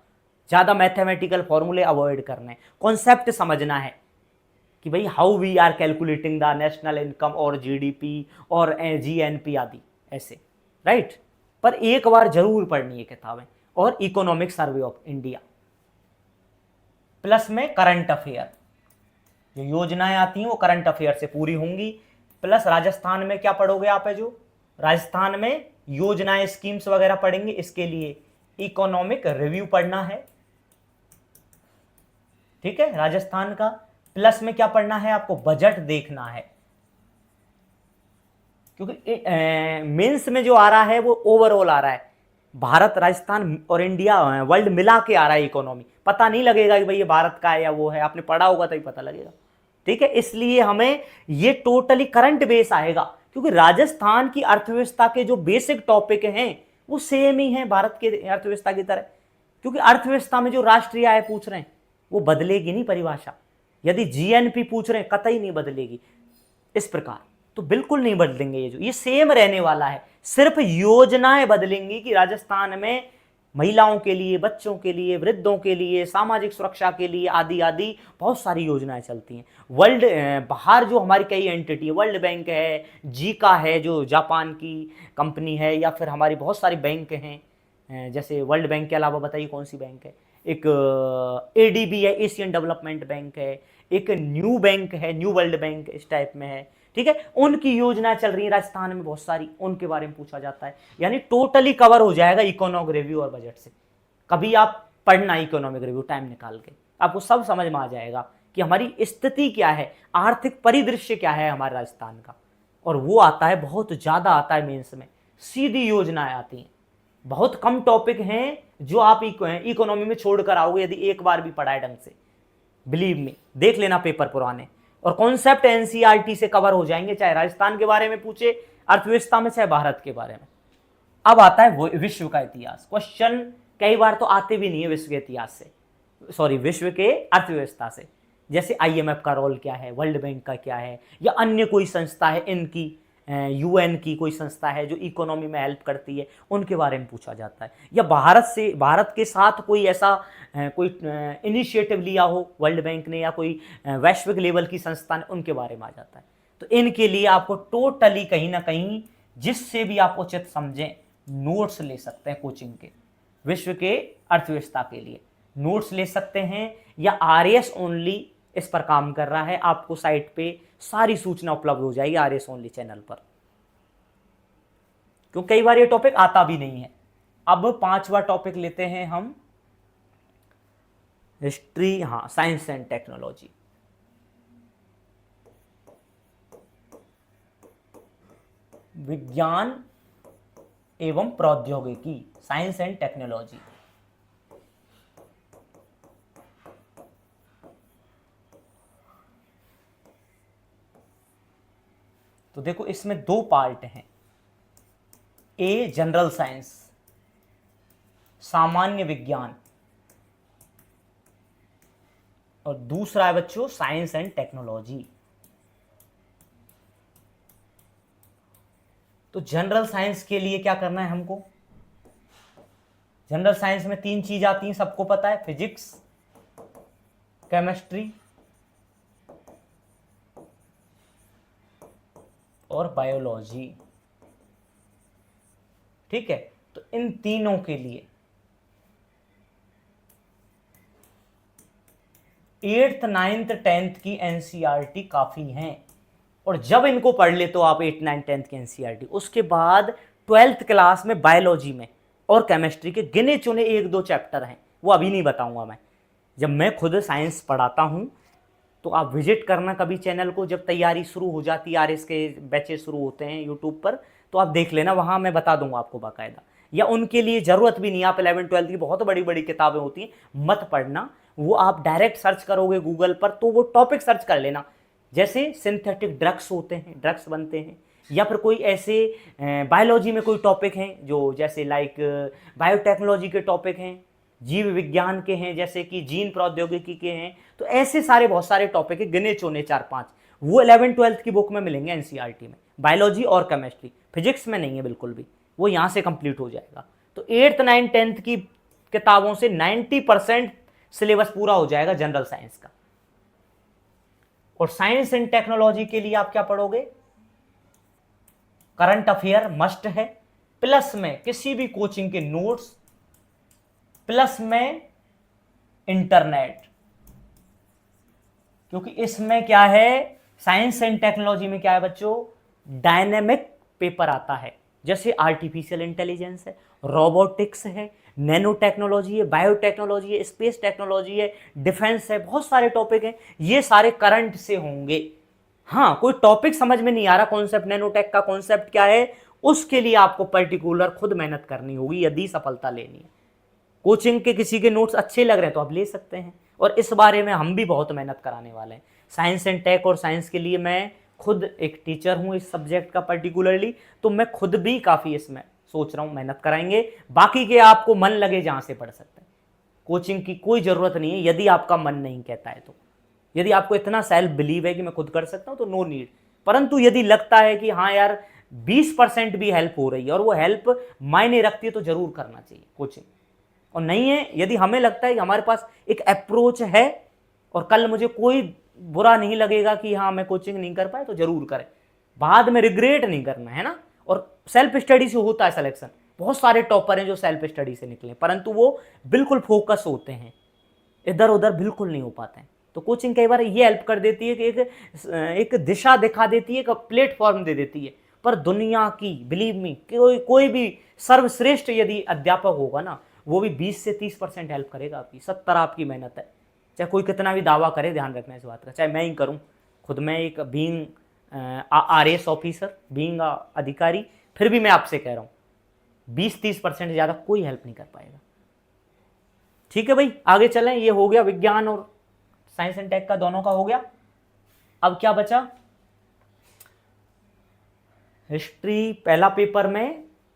[SPEAKER 1] ज़्यादा मैथमेटिकल फॉर्मूले अवॉइड करने, कॉन्सेप्ट समझना है कि भाई how we are calculating the national income और जीडीपी और जीएनपी आदि, ऐसे, राइट। पर एक बार जरूर पढ़नी है किताबें। और economic survey of India, plus में करंट अफेयर, जो योजनाएं आती हैं वो करंट अफेयर से पूरी होंगी। प्लस राजस्थान में क्या पढ़ोगे आप, है जो राजस्थान में योजनाएं, स्कीम्स वगैरह पढ़ेंगे, इसके लिए इकोनॉमिक रिव्यू पढ़ना है, ठीक है, राजस्थान का। प्लस में क्या पढ़ना है आपको, बजट देखना है, क्योंकि मेंस में जो आ रहा है वो ओवरऑल आ रहा है, भारत, राजस्थान और इंडिया, वर्ल्ड मिला के आ रहा है इकोनॉमी। पता नहीं लगेगा कि भाई ये भारत का है या वो है, आपने पढ़ा होगा तभी पता लगेगा। ठीक है, इसलिए हमें ये टोटली करंट बेस आएगा, क्योंकि राजस्थान की अर्थव्यवस्था के जो बेसिक टॉपिक हैं वो सेम ही हैं भारत के अर्थव्यवस्था की तरह, क्योंकि अर्थव्यवस्था में जो राष्ट्रीय आय पूछ रहे हैं वो बदलेगी नहीं परिभाषा। यदि जीएनपी पूछ रहे हैं कतई नहीं बदलेगी इस प्रकार, तो बिल्कुल नहीं बदलेंगे, ये सेम रहने वाला है। सिर्फ योजनाएं बदलेंगी कि राजस्थान में महिलाओं के लिए, बच्चों के लिए, वृद्धों के लिए, सामाजिक सुरक्षा के लिए आदि आदि बहुत सारी योजनाएं चलती हैं। वर्ल्ड बाहर जो हमारी कई एंटिटी है, वर्ल्ड बैंक है, जीका है जो जापान की कंपनी है, या फिर हमारी बहुत सारी बैंक हैं, जैसे वर्ल्ड बैंक के अलावा बताइए कौन सी बैंक है, एक एडीबी है, एशियन डेवलपमेंट बैंक है, एक न्यू बैंक है, न्यू वर्ल्ड बैंक इस टाइप में है, ठीक है, उनकी योजना चल रही है राजस्थान में बहुत सारी, उनके बारे में पूछा जाता है। यानी टोटली कवर हो जाएगा इकोनॉमिक रिव्यू और बजट से। कभी आप पढ़ना इकोनॉमिक रिव्यू टाइम निकाल के, आपको सब समझ में आ जाएगा कि हमारी स्थिति क्या है, आर्थिक परिदृश्य क्या है हमारे राजस्थान का। और वो आता है, बहुत ज्यादा आता है मेंस में, सीधी योजनाएं आती हैं। बहुत कम टॉपिक हैं जो आप इकोनॉमी में छोड़कर आओगे यदि एक बार भी पढ़ा है ढंग से, बिलीव मी, देख लेना पेपर पुराने, और कॉन्सेप्ट एनसीईआरटी से कवर हो जाएंगे, चाहे राजस्थान के बारे में पूछे अर्थव्यवस्था में, चाहे भारत के बारे में। अब आता है विश्व का इतिहास। क्वेश्चन कई बार तो आते भी नहीं है विश्व के इतिहास से, सॉरी विश्व के अर्थव्यवस्था से, जैसे आईएमएफ का रोल क्या है, वर्ल्ड बैंक का क्या है, या अन्य कोई संस्था है इनकी, यूएन की कोई संस्था है जो इकोनॉमी में हेल्प करती है, उनके बारे में पूछा जाता है। या भारत के साथ कोई ऐसा कोई इनिशिएटिव लिया हो वर्ल्ड बैंक ने, या कोई वैश्विक लेवल की संस्था ने, उनके बारे में आ जाता है। तो इनके लिए आपको टोटली कहीं ना कहीं जिससे भी आप उचित समझें नोट्स ले सकते हैं कोचिंग के, विश्व के अर्थव्यवस्था के लिए नोट्स ले सकते हैं, या आरएस ओनली इस पर काम कर रहा है, आपको साइट पे सारी सूचना उपलब्ध हो जाएगी आरएस ओनली चैनल पर, क्योंकि कई बार ये टॉपिक आता भी नहीं है। अब 5वां टॉपिक लेते हैं हम, हिस्ट्री, हाँ, साइंस एंड टेक्नोलॉजी। विज्ञान एवं प्रौद्योगिकी, साइंस एंड टेक्नोलॉजी। तो देखो इसमें 2 पार्ट हैं, ए जनरल साइंस, सामान्य विज्ञान, और दूसरा है बच्चों साइंस एंड टेक्नोलॉजी। तो जनरल साइंस के लिए क्या करना है हमको, जनरल साइंस में 3 चीज आती हैं, सबको पता है, फिजिक्स, केमिस्ट्री और बायोलॉजी, ठीक है। तो इन तीनों के लिए 8th 9th 10th की एनसीईआरटी काफी हैं, और जब इनको पढ़ ले तो आप 8th 9th 10th की एनसीईआरटी, उसके बाद 12th क्लास में बायोलॉजी में और केमिस्ट्री के गिने चुने 1-2 चैप्टर हैं, वो अभी नहीं बताऊंगा मैं, जब मैं खुद साइंस पढ़ाता हूं। तो आप विजिट करना कभी चैनल को, जब तैयारी शुरू हो जाती है, आरएस के बैचेस शुरू होते हैं यूट्यूब पर, तो आप देख लेना, वहाँ मैं बता दूंगा आपको बाकायदा। या उनके लिए ज़रूरत भी नहीं, आप 11th 12th की बहुत बड़ी बड़ी किताबें होती हैं मत पढ़ना, वो आप डायरेक्ट सर्च करोगे गूगल पर तो वो टॉपिक सर्च कर लेना, जैसे सिंथेटिक ड्रग्स होते हैं, ड्रग्स बनते हैं, या फिर कोई ऐसे बायोलॉजी में कोई टॉपिक हैं जो जैसे लाइक बायोटेक्नोलॉजी के टॉपिक हैं, जीव विज्ञान के हैं, जैसे कि जीन प्रौद्योगिकी के हैं, तो ऐसे सारे बहुत सारे टॉपिक है गिने चुने 4-5, वो 11th 12th की बुक में मिलेंगे एनसीईआरटी में, बायोलॉजी और केमिस्ट्री, फिजिक्स में नहीं है बिल्कुल भी, वो यहाँ से कंप्लीट हो जाएगा। तो 8th 9th 10th की किताबों से 90% सिलेबस पूरा हो जाएगा जनरल साइंस का। और साइंस एंड टेक्नोलॉजी के लिए आप क्या पढ़ोगे, करंट अफेयर मस्ट है, प्लस में किसी भी कोचिंग के नोट्स, प्लस में इंटरनेट, क्योंकि इसमें क्या है, साइंस एंड टेक्नोलॉजी में क्या है बच्चों, डायनेमिक पेपर आता है, जैसे आर्टिफिशियल इंटेलिजेंस है, रोबोटिक्स है, नैनो टेक्नोलॉजी है, बायोटेक्नोलॉजी है, स्पेस टेक्नोलॉजी है, डिफेंस है, बहुत सारे टॉपिक हैं, ये सारे करंट से होंगे। हाँ, कोई टॉपिक समझ में नहीं आ रहा, कॉन्सेप्ट नैनोटेक का कॉन्सेप्ट क्या है, उसके लिए आपको पर्टिकुलर खुद मेहनत करनी होगी यदि सफलता लेनी है। कोचिंग के किसी के नोट्स अच्छे लग रहे हैं तो आप ले सकते हैं, और इस बारे में हम भी बहुत मेहनत कराने वाले हैं। साइंस एंड टेक और साइंस के लिए मैं खुद एक टीचर हूँ इस सब्जेक्ट का पर्टिकुलरली, तो मैं खुद भी काफ़ी इसमें सोच रहा हूँ, मेहनत कराएंगे। बाकी के आपको मन लगे जहाँ से पढ़ सकते हैं, कोचिंग की कोई ज़रूरत नहीं है यदि आपका मन नहीं कहता है तो। यदि आपको इतना सेल्फ बिलीव है कि मैं खुद कर सकता हूँ तो नो नीड। परंतु यदि लगता है कि हाँ यार 20% भी हेल्प हो रही है और वो हेल्प मायने रखती है तो जरूर करना चाहिए कोचिंग। और नहीं है, यदि हमें लगता है कि हमारे पास एक अप्रोच है और कल मुझे कोई बुरा नहीं लगेगा कि हाँ मैं कोचिंग नहीं कर पाया, तो जरूर करें, बाद में रिग्रेट नहीं करना है ना। और सेल्फ स्टडी से होता है सिलेक्शन। बहुत सारे टॉपर हैं जो सेल्फ स्टडी से निकले, परंतु वो बिल्कुल फोकस होते हैं, इधर उधर बिल्कुल नहीं हो पाते हैं। तो कोचिंग कई बार ये हेल्प कर देती है कि एक दिशा दिखा देती है, एक प्लेटफॉर्म दे देती है। पर दुनिया की, बिलीव मी, कोई भी सर्वश्रेष्ठ यदि अध्यापक होगा ना, वो भी 20 से 30% हेल्प करेगा आपकी। 70 आपकी मेहनत है, चाहे कोई कितना भी दावा करे, ध्यान रखना इस बात का। चाहे मैं ही करूं, खुद मैं एक बीइंग RAS ऑफिसर, बीइंग अधिकारी, फिर भी मैं आपसे कह रहा हूं 20-30% ज़्यादा कोई हेल्प नहीं कर पाएगा। ठीक है भाई, आगे चलें। ये हो गया विज्ञान और साइंस एंड टेक का, दोनों का हो गया। अब क्या बचा? हिस्ट्री।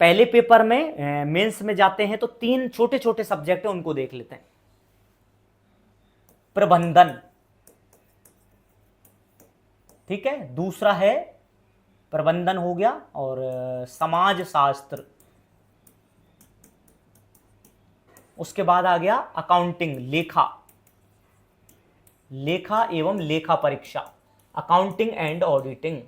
[SPEAKER 1] पहले पेपर में मेंस में जाते हैं तो 3 छोटे छोटे सब्जेक्ट है, उनको देख लेते हैं। प्रबंधन, ठीक है, दूसरा है प्रबंधन हो गया, और समाज शास्त्र। उसके बाद आ गया अकाउंटिंग, लेखा एवं लेखा परीक्षा, accounting and auditing.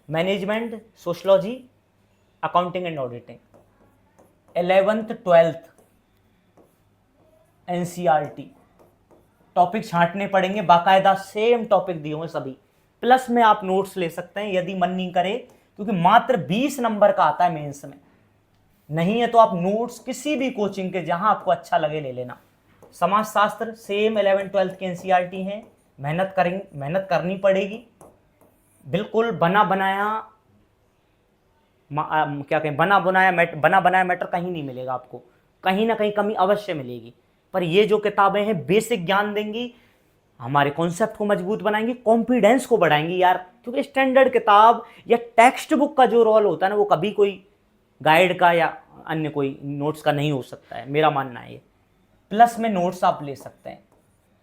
[SPEAKER 1] Management, sociology, accounting and auditing. 11th 12th NCERT topic छांटने पड़ेंगे, बाकायदा सेम टॉपिक दिए हुए सभी। प्लस में आप नोट्स ले सकते हैं यदि मन नहीं करे, क्योंकि मात्र 20 नंबर का आता है मेंस में। नहीं है तो आप नोट्स किसी भी कोचिंग के जहां आपको अच्छा लगे ले लेना। समाजशास्त्र सेम 11th 12th के NCERT हैं। मेहनत करनी पड़ेगी, बिल्कुल बना बनाया मैटर कहीं नहीं मिलेगा आपको, कहीं ना कहीं कमी अवश्य मिलेगी। पर ये जो किताबें हैं बेसिक ज्ञान देंगी, हमारे कॉन्सेप्ट को मजबूत बनाएंगी, कॉन्फिडेंस को बढ़ाएंगी यार। क्योंकि स्टैंडर्ड किताब या टेक्स्ट बुक का जो रोल होता है ना, वो कभी कोई गाइड का या अन्य कोई नोट्स का नहीं हो सकता है, मेरा मानना है ये। प्लस में नोट्स आप ले सकते हैं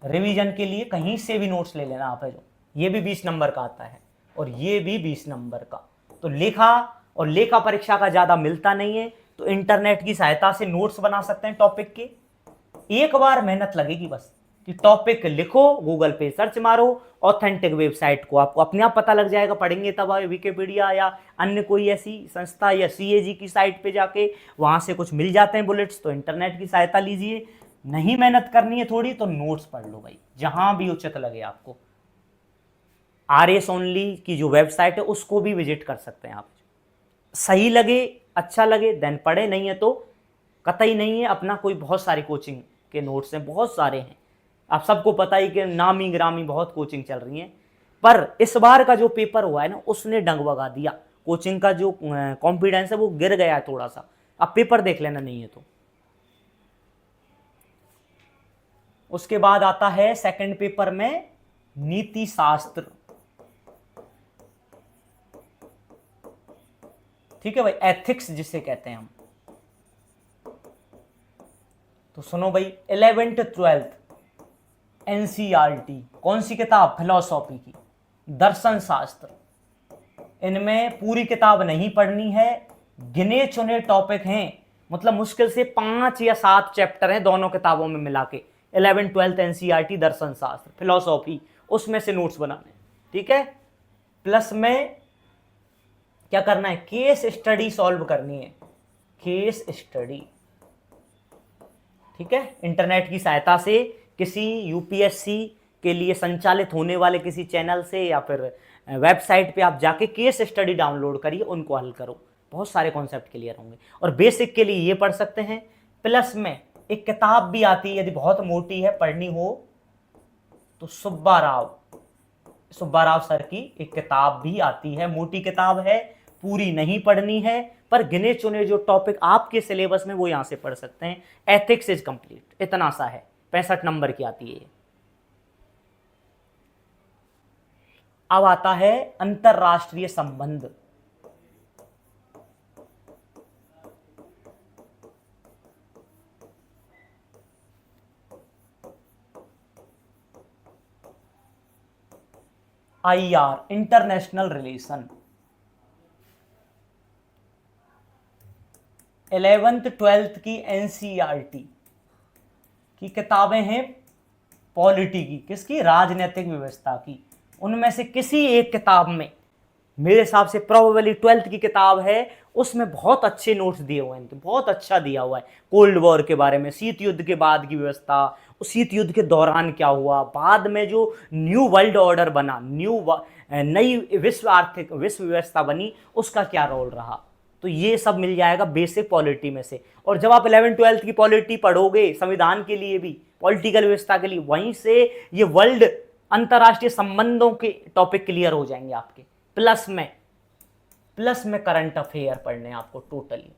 [SPEAKER 1] रिवीजन के लिए, कहीं से भी नोट्स ले लेना आप है जो। ये भी 20 नंबर का आता है और ये भी 20 नंबर का। तो लेखा और लेखा परीक्षा का ज़्यादा मिलता नहीं है, तो इंटरनेट की सहायता से नोट्स बना सकते हैं टॉपिक के। एक बार मेहनत लगेगी बस, कि टॉपिक लिखो, गूगल पे सर्च मारो, ऑथेंटिक वेबसाइट को आपको अपने आप पता लग जाएगा। पढ़ेंगे तब विकिपीडिया या अन्य कोई ऐसी संस्था या CAG की साइट पे जाके वहाँ से कुछ मिल जाते हैं बुलेट्स, तो इंटरनेट की सहायता लीजिए। नहीं मेहनत करनी है थोड़ी तो नोट्स पढ़ लो भाई, जहाँ भी उचित लगे आपको। RAS ओनली की जो वेबसाइट है उसको भी विजिट कर सकते हैं आप। सही लगे, अच्छा लगे देन पढ़े, नहीं है तो कतई नहीं है। अपना कोई बहुत सारी कोचिंग के नोट्स हैं, बहुत सारे हैं, आप सबको पता ही कि नामी ग्रामी बहुत कोचिंग चल रही हैं। पर इस बार का जो पेपर हुआ है ना, उसने डंग भगा दिया। कोचिंग का जो कॉन्फिडेंस है वो गिर गया है थोड़ा सा। अब पेपर देख लेना नहीं है तो। उसके बाद आता है सेकंड पेपर में नीति शास्त्र, ठीक है भाई, एथिक्स जिसे कहते हैं हम। तो सुनो भाई, 11th 12th NCERT, कौन सी किताब? फिलॉसॉफी की, दर्शन शास्त्र। इनमें पूरी किताब नहीं पढ़नी है, गिने चुने टॉपिक हैं, मतलब मुश्किल से 5 या 7 चैप्टर हैं दोनों किताबों में मिला के। 11th 12th NCERT, दर्शन शास्त्र, फिलॉसॉफी, उसमें से नोट्स बनाने, ठीक है। प्लस में क्या करना है? केस स्टडी सॉल्व करनी है, केस स्टडी, ठीक है। इंटरनेट की सहायता से किसी UPSC के लिए संचालित होने वाले किसी चैनल से या फिर वेबसाइट पे आप जाके केस स्टडी डाउनलोड करिए, उनको हल करो, बहुत सारे कॉन्सेप्ट क्लियर होंगे। और बेसिक के लिए ये पढ़ सकते हैं। प्लस में एक किताब भी आती है, यदि बहुत मोटी है पढ़नी हो तो सुब्बा राव सर की एक किताब भी आती है, मोटी किताब है, पूरी नहीं पढ़नी है, पर गिने चुने जो टॉपिक आपके सिलेबस में वो यहां से पढ़ सकते हैं। एथिक्स इज कंप्लीट, इतना सा है। 65 नंबर की आती है। अब आता है अंतरराष्ट्रीय संबंध। IR, international relation. 11th 12th की NCERT की किताबें हैं पॉलिटी की, किसकी, राजनीतिक व्यवस्था की। उनमें से किसी एक किताब में, मेरे हिसाब से प्रोबेबली 12th की किताब है, उसमें बहुत अच्छे नोट्स दिए हुए हैं, तो बहुत अच्छा दिया हुआ है कोल्ड वॉर के बारे में, शीत युद्ध के बाद की व्यवस्था, उस शीत युद्ध के दौरान क्या हुआ, बाद में जो न्यू वर्ल्ड ऑर्डर बना, नई विश्व व्यवस्था बनी, उसका क्या रोल रहा। तो ये सब मिल जाएगा बेसिक पॉलिटी में से। और जब आप 11 12th की पॉलिटी पढ़ोगे, संविधान के लिए भी, पॉलिटिकल व्यवस्था के लिए, वहीं से ये वर्ल्ड अंतरराष्ट्रीय संबंधों के टॉपिक क्लियर हो जाएंगे आपके। प्लस में करंट अफेयर पढ़ने आपको टोटली।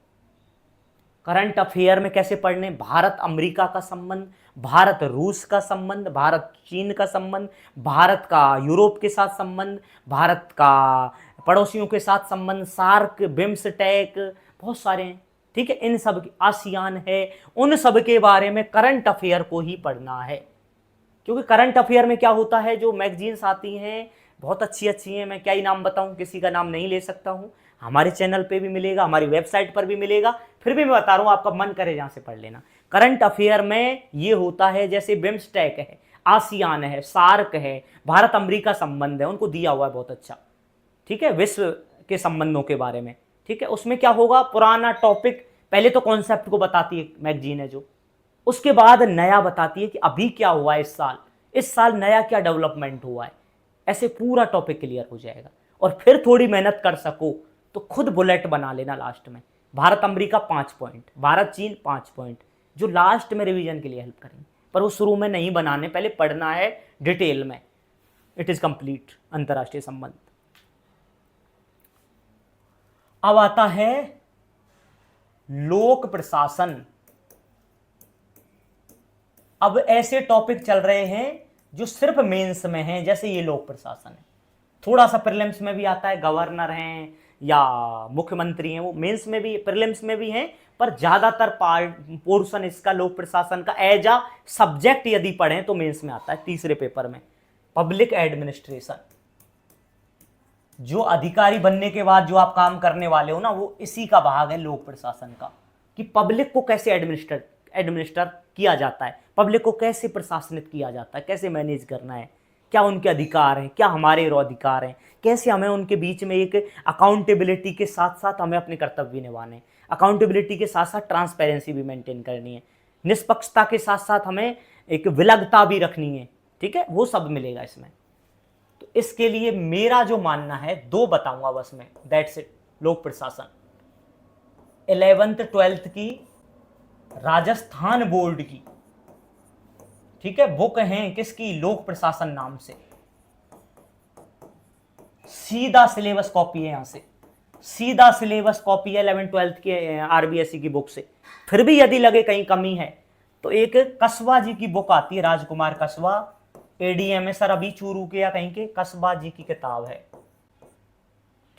[SPEAKER 1] करंट अफेयर में कैसे पढ़ने, भारत अमेरिका का संबंध, भारत रूस का संबंध, भारत चीन का संबंध, भारत का यूरोप के साथ संबंध, भारत का पड़ोसियों के साथ संबंध, सार्क, बिम्सटेक, बहुत सारे हैं, ठीक है। इन सब, आसियान है, उन सब के बारे में करंट अफेयर को ही पढ़ना है। क्योंकि करंट अफेयर में क्या होता है, जो मैगजीन्स आती हैं बहुत अच्छी अच्छी हैं, मैं क्या ही नाम बताऊं, किसी का नाम नहीं ले सकता हूं, हमारे चैनल पे भी मिलेगा, हमारी वेबसाइट पर भी मिलेगा, फिर भी मैं बता रहा हूं, आपका मन करे जहां से पढ़ लेना। करंट अफेयर में ये होता है, जैसे बिम्सटेक है, आसियान है, सार्क है, भारत अमेरिका संबंध है, उनको दिया हुआ है बहुत अच्छा, ठीक है, विश्व के संबंधों के बारे में, ठीक है। उसमें क्या होगा, पुराना टॉपिक पहले तो कॉन्सेप्ट को बताती है मैगजीन है जो, उसके बाद नया बताती है कि अभी क्या हुआ है, इस साल नया क्या डेवलपमेंट हुआ है, ऐसे पूरा टॉपिक क्लियर हो जाएगा। और फिर थोड़ी मेहनत कर सको तो खुद बुलेट बना लेना लास्ट में, भारत अमेरिका 5 पॉइंट, भारत चीन 5 पॉइंट, जो लास्ट में रिवीजन के लिए हेल्प करेंगे, पर वो शुरू में नहीं बनाने, पहले पढ़ना है डिटेल में। इट इज कंप्लीट अंतरराष्ट्रीय संबंध। अब आता है लोक प्रशासन। अब ऐसे टॉपिक चल रहे हैं जो सिर्फ मेंस में हैं, जैसे ये लोक प्रशासन है, थोड़ा सा प्रीलिम्स में भी आता है, गवर्नर हैं या मुख्यमंत्री हैं, वो मेंस में भी, प्रीलिम्स में भी हैं, पर ज्यादातर पोर्शन इसका लोक प्रशासन का एज अ सब्जेक्ट यदि पढ़ें तो मेंस में आता है, तीसरे पेपर में। पब्लिक एडमिनिस्ट्रेशन, जो अधिकारी बनने के बाद जो आप काम करने वाले हो ना, वो इसी का भाग है लोक प्रशासन का, कि पब्लिक को कैसे एडमिनिस्टर किया जाता है, पब्लिक को कैसे प्रशासनित किया जाता है, कैसे मैनेज करना है, क्या उनके अधिकार हैं, क्या हमारे अधिकार हैं, कैसे हमें उनके बीच में एक अकाउंटेबिलिटी के साथ साथ हमें अपने कर्तव्य निभाने, अकाउंटेबिलिटी के साथ साथ ट्रांसपेरेंसी भी मेंटेन करनी है, निष्पक्षता के साथ साथ हमें एक विलग्नता भी रखनी है, ठीक है, वो सब मिलेगा इसमें। तो इसके लिए मेरा जो मानना है, 2 बताऊंगा बस मैं, दैट्स इट। लोक प्रशासन 11th 12th की राजस्थान बोर्ड की, ठीक है, बुक है किसकी, लोक प्रशासन नाम से, सीधा सिलेबस कॉपी है, यहां से सीधा सिलेबस कॉपी है 11 12th के आरबीएसई की बुक से। फिर भी यदि लगे कहीं कमी है तो एक कसबा जी की बुक आती है, राजकुमार कसबा, एडीएम है सर, अभी चूरू के या कहीं के, कसबा जी की किताब है,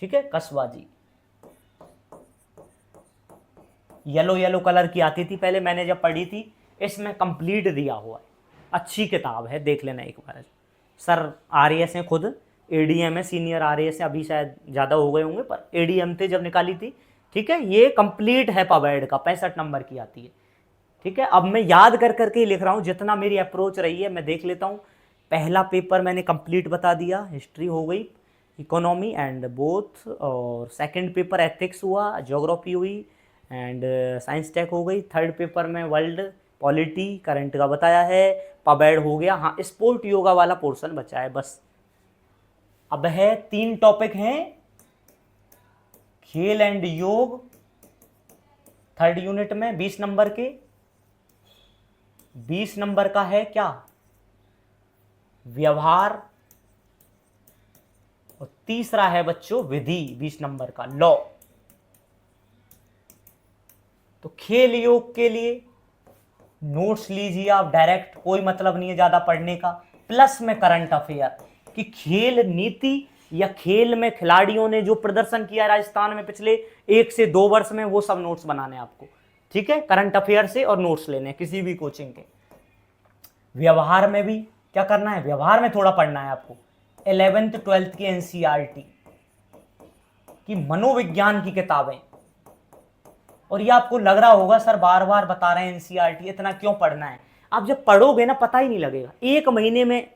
[SPEAKER 1] ठीक है, कसबा जी, येलो कलर की आती थी पहले, मैंने जब पढ़ी थी, इसमें कंप्लीट दिया हुआ है, अच्छी किताब है, देख लेना एक बार। सर आरएएस हैं खुद, एडीएम है, सीनियर आरएएस है, अभी शायद ज़्यादा हो गए होंगे, पर एडीएम थे जब निकाली थी, ठीक है। ये कंप्लीट है पबैड का, 65 नंबर की आती है, ठीक है। अब मैं याद कर करके ही लिख रहा हूँ, जितना मेरी अप्रोच रही है मैं देख लेता हूँ। पहला पेपर मैंने कंप्लीट बता दिया, हिस्ट्री हो गई, इकोनॉमी एंड बोथ, और सेकंड पेपर एथिक्स हुआ, ज्योग्राफी हुई एंड साइंस टेक हो गई, थर्ड पेपर में वर्ल्ड पॉलिटी करंट का बताया है, पबैड हो गया, हाँ स्पोर्ट योगा वाला पोर्शन बचा है बस। अब है 3 टॉपिक हैं, खेल एंड योग, थर्ड यूनिट में 20 नंबर के, 20 नंबर का है क्या, व्यवहार, और तीसरा है बच्चों विधि, 20 नंबर का लॉ। तो खेल योग के लिए नोट्स लीजिए आप डायरेक्ट, कोई मतलब नहीं है ज़्यादा पढ़ने का। प्लस में करंट अफेयर कि खेल नीति या खेल में खिलाड़ियों ने जो प्रदर्शन किया राजस्थान में पिछले 1 से 2 वर्ष में, वो सब नोट्स बनाने आपको। ठीक है, करंट अफेयर से और नोट्स लेने किसी भी कोचिंग के। व्यवहार में भी क्या करना है, व्यवहार में थोड़ा पढ़ना है आपको 11th 12th की एनसीईआरटी की मनोविज्ञान की किताबें। और ये आपको लग रहा होगा सर बार बार बता रहे हैं एनसीईआरटी, इतना क्यों पढ़ना है। आप जब पढ़ोगे ना पता ही नहीं लगेगा, 1 महीने में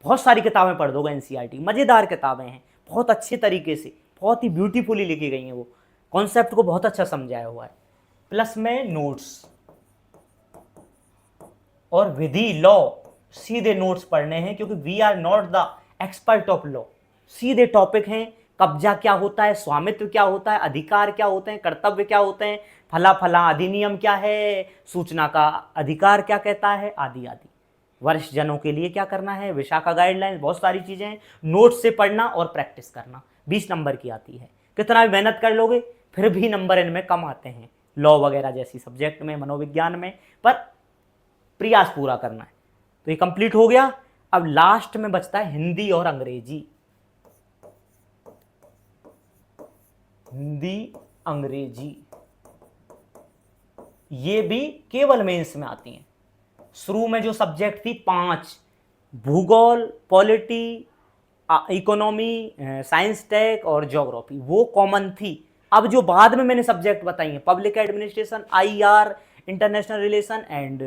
[SPEAKER 1] बहुत सारी किताबें पढ़ दोगे एनसीईआरटी। मजेदार किताबें हैं, बहुत अच्छे तरीके से, बहुत ही ब्यूटीफुली लिखी गई हैं, वो कॉन्सेप्ट को बहुत अच्छा समझाया हुआ है। प्लस में नोट्स और विधि लॉ, सीधे नोट्स पढ़ने हैं, क्योंकि we are not the expert of law. सीधे टॉपिक हैं, कब्जा क्या होता है, स्वामित्व क्या होता है, अधिकार क्या होते हैं, कर्तव्य क्या होते हैं, फला फला अधिनियम क्या है, सूचना का अधिकार क्या कहता है, आदि आदि। वरिष्ठ जनों के लिए क्या करना है, विशाखा गाइडलाइंस, बहुत सारी चीजें हैं। नोट्स से पढ़ना और प्रैक्टिस करना। 20 नंबर की आती है, कितना भी मेहनत कर लोगे फिर भी नंबर इनमें कम आते हैं, लॉ वगैरह जैसी सब्जेक्ट में, मनोविज्ञान में, पर प्रयास पूरा करना है। तो ये कंप्लीट हो गया। अब लास्ट में बचता है हिंदी और अंग्रेजी। हिंदी अंग्रेजी ये भी केवल मेंस में आती हैं। शुरू में जो सब्जेक्ट थी 5, भूगोल, पॉलिटी, इकोनॉमी, साइंस टेक और ज्योग्राफी, वो कॉमन थी। अब जो बाद में मैंने सब्जेक्ट बताई हैं, public administration, IR, international relation and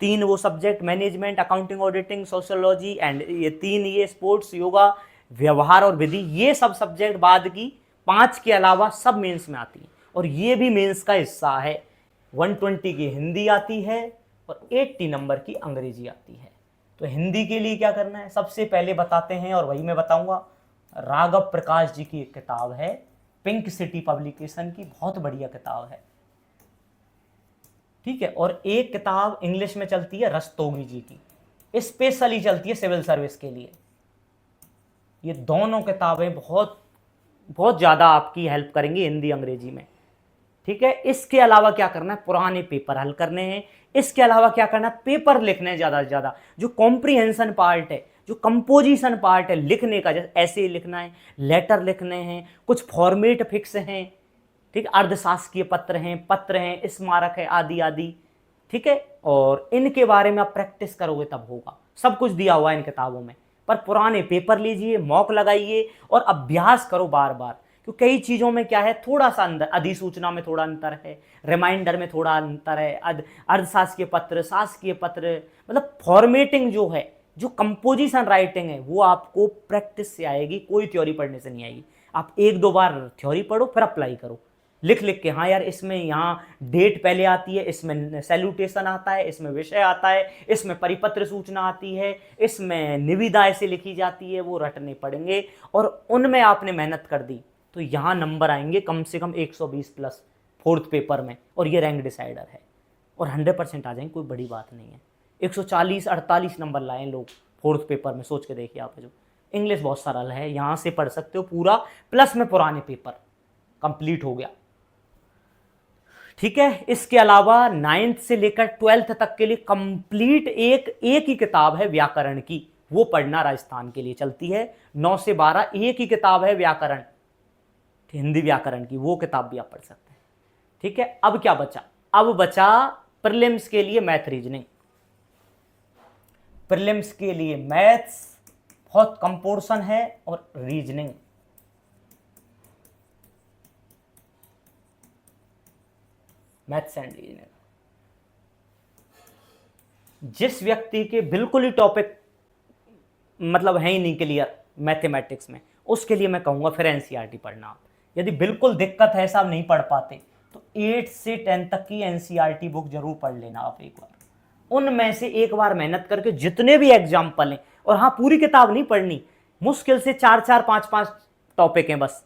[SPEAKER 1] 3 वो subject management, accounting, auditing, sociology and ये 3 ये स्पोर्ट्स, योगा, व्यवहार और विधि, ये सब सब्जेक्ट बाद की 5 के अलावा सब मेंस में आती हैं। और ये भी मेंस का हिस्सा है। 120 की हिंदी आती है और 80 नंबर की अंग्रेजी आती है। तो हिंदी के लिए क्या करना है, सबसे पहले बताते हैं, और वही मैं बताऊंगा। राघव प्रकाश जी की एक किताब है, पिंक सिटी पब्लिकेशन की, बहुत बढ़िया किताब है। ठीक है, और एक किताब इंग्लिश में चलती है रस्तोगी जी की, स्पेशली चलती है सिविल सर्विस के लिए। ये दोनों किताबें बहुत बहुत ज़्यादा आपकी हेल्प करेंगी हिंदी अंग्रेजी में। ठीक है, इसके अलावा क्या करना है, पुराने पेपर हल करने हैं। इसके अलावा क्या करना है, पेपर लिखने हैं ज़्यादा से ज़्यादा। जो कॉम्प्रीहेंशन पार्ट है, जो कंपोजिशन पार्ट है लिखने का, जैसे ऐसे लिखना है, लेटर लिखने हैं, कुछ फॉर्मेट फिक्स हैं। ठीक, अर्धशासकीय पत्र हैं, स्मारक है, आदि आदि। ठीक है, और इनके बारे में आप प्रैक्टिस करोगे तब होगा। सब कुछ दिया हुआ है इन किताबों में, पर पुराने पेपर लीजिए, मॉक लगाइए और अभ्यास करो बार बार। क्योंकि कई चीज़ों में क्या है, थोड़ा सा अंदर, अधिसूचना में थोड़ा अंतर है, रिमाइंडर में थोड़ा अंतर है, अर्धशासकीय पत्र, शासकीय पत्र, मतलब फॉर्मेटिंग जो है, जो कंपोजिशन राइटिंग है, वो आपको प्रैक्टिस से आएगी, कोई थ्योरी पढ़ने से नहीं आएगी। आप 1-2 बार थ्योरी पढ़ो, फिर अप्लाई करो, लिख लिख के। हाँ यार, इसमें यहाँ डेट पहले आती है, इसमें सैल्यूटेशन आता है, इसमें विषय आता है, इसमें परिपत्र सूचना आती है, इसमें निविदा ऐसे लिखी जाती है, वो रटने पड़ेंगे। और उनमें आपने मेहनत कर दी तो यहाँ नंबर आएंगे कम से कम 120 प्लस 4th पेपर में, और ये रैंक डिसाइडर है। और 100% आ जाएंगे, कोई बड़ी बात नहीं है। 140-48 नंबर लाए लोग 4th पेपर में, सोच के देखिए आप। जो इंग्लिश बहुत सरल है, यहाँ से पढ़ सकते हो पूरा, प्लस में पुराने पेपर कंप्लीट हो गया। ठीक है, इसके अलावा 9th से लेकर 12th तक के लिए कंप्लीट एक ही किताब है व्याकरण की, वो पढ़ना राजस्थान के लिए चलती है। 9 से 12 एक ही किताब है व्याकरण, हिंदी व्याकरण की, वो किताब भी आप पढ़ सकते हैं। ठीक है, अब क्या बचा, अब बचा प्रीलिम्स के लिए मैथ रीजनिंग। प्रीलिम्स के लिए मैथ्स बहुत कम पोर्शन है, और रीजनिंग मैथ्स एंड रीजनिंग। जिस व्यक्ति के बिल्कुल ही टॉपिक मतलब है ही नहीं क्लियर मैथमेटिक्स में, उसके लिए मैं कहूंगा फिर एनसीईआरटी पढ़ना आप। यदि बिल्कुल दिक्कत है, साहब नहीं पढ़ पाते, तो 8 से 10 तक की एनसीईआरटी बुक जरूर पढ़ लेना आप एक बार। उनमें से एक बार मेहनत करके जितने भी एग्जाम्पल हैं, और हाँ पूरी किताब नहीं पढ़नी, मुश्किल से 4-4, 5-5 टॉपिक हैं बस।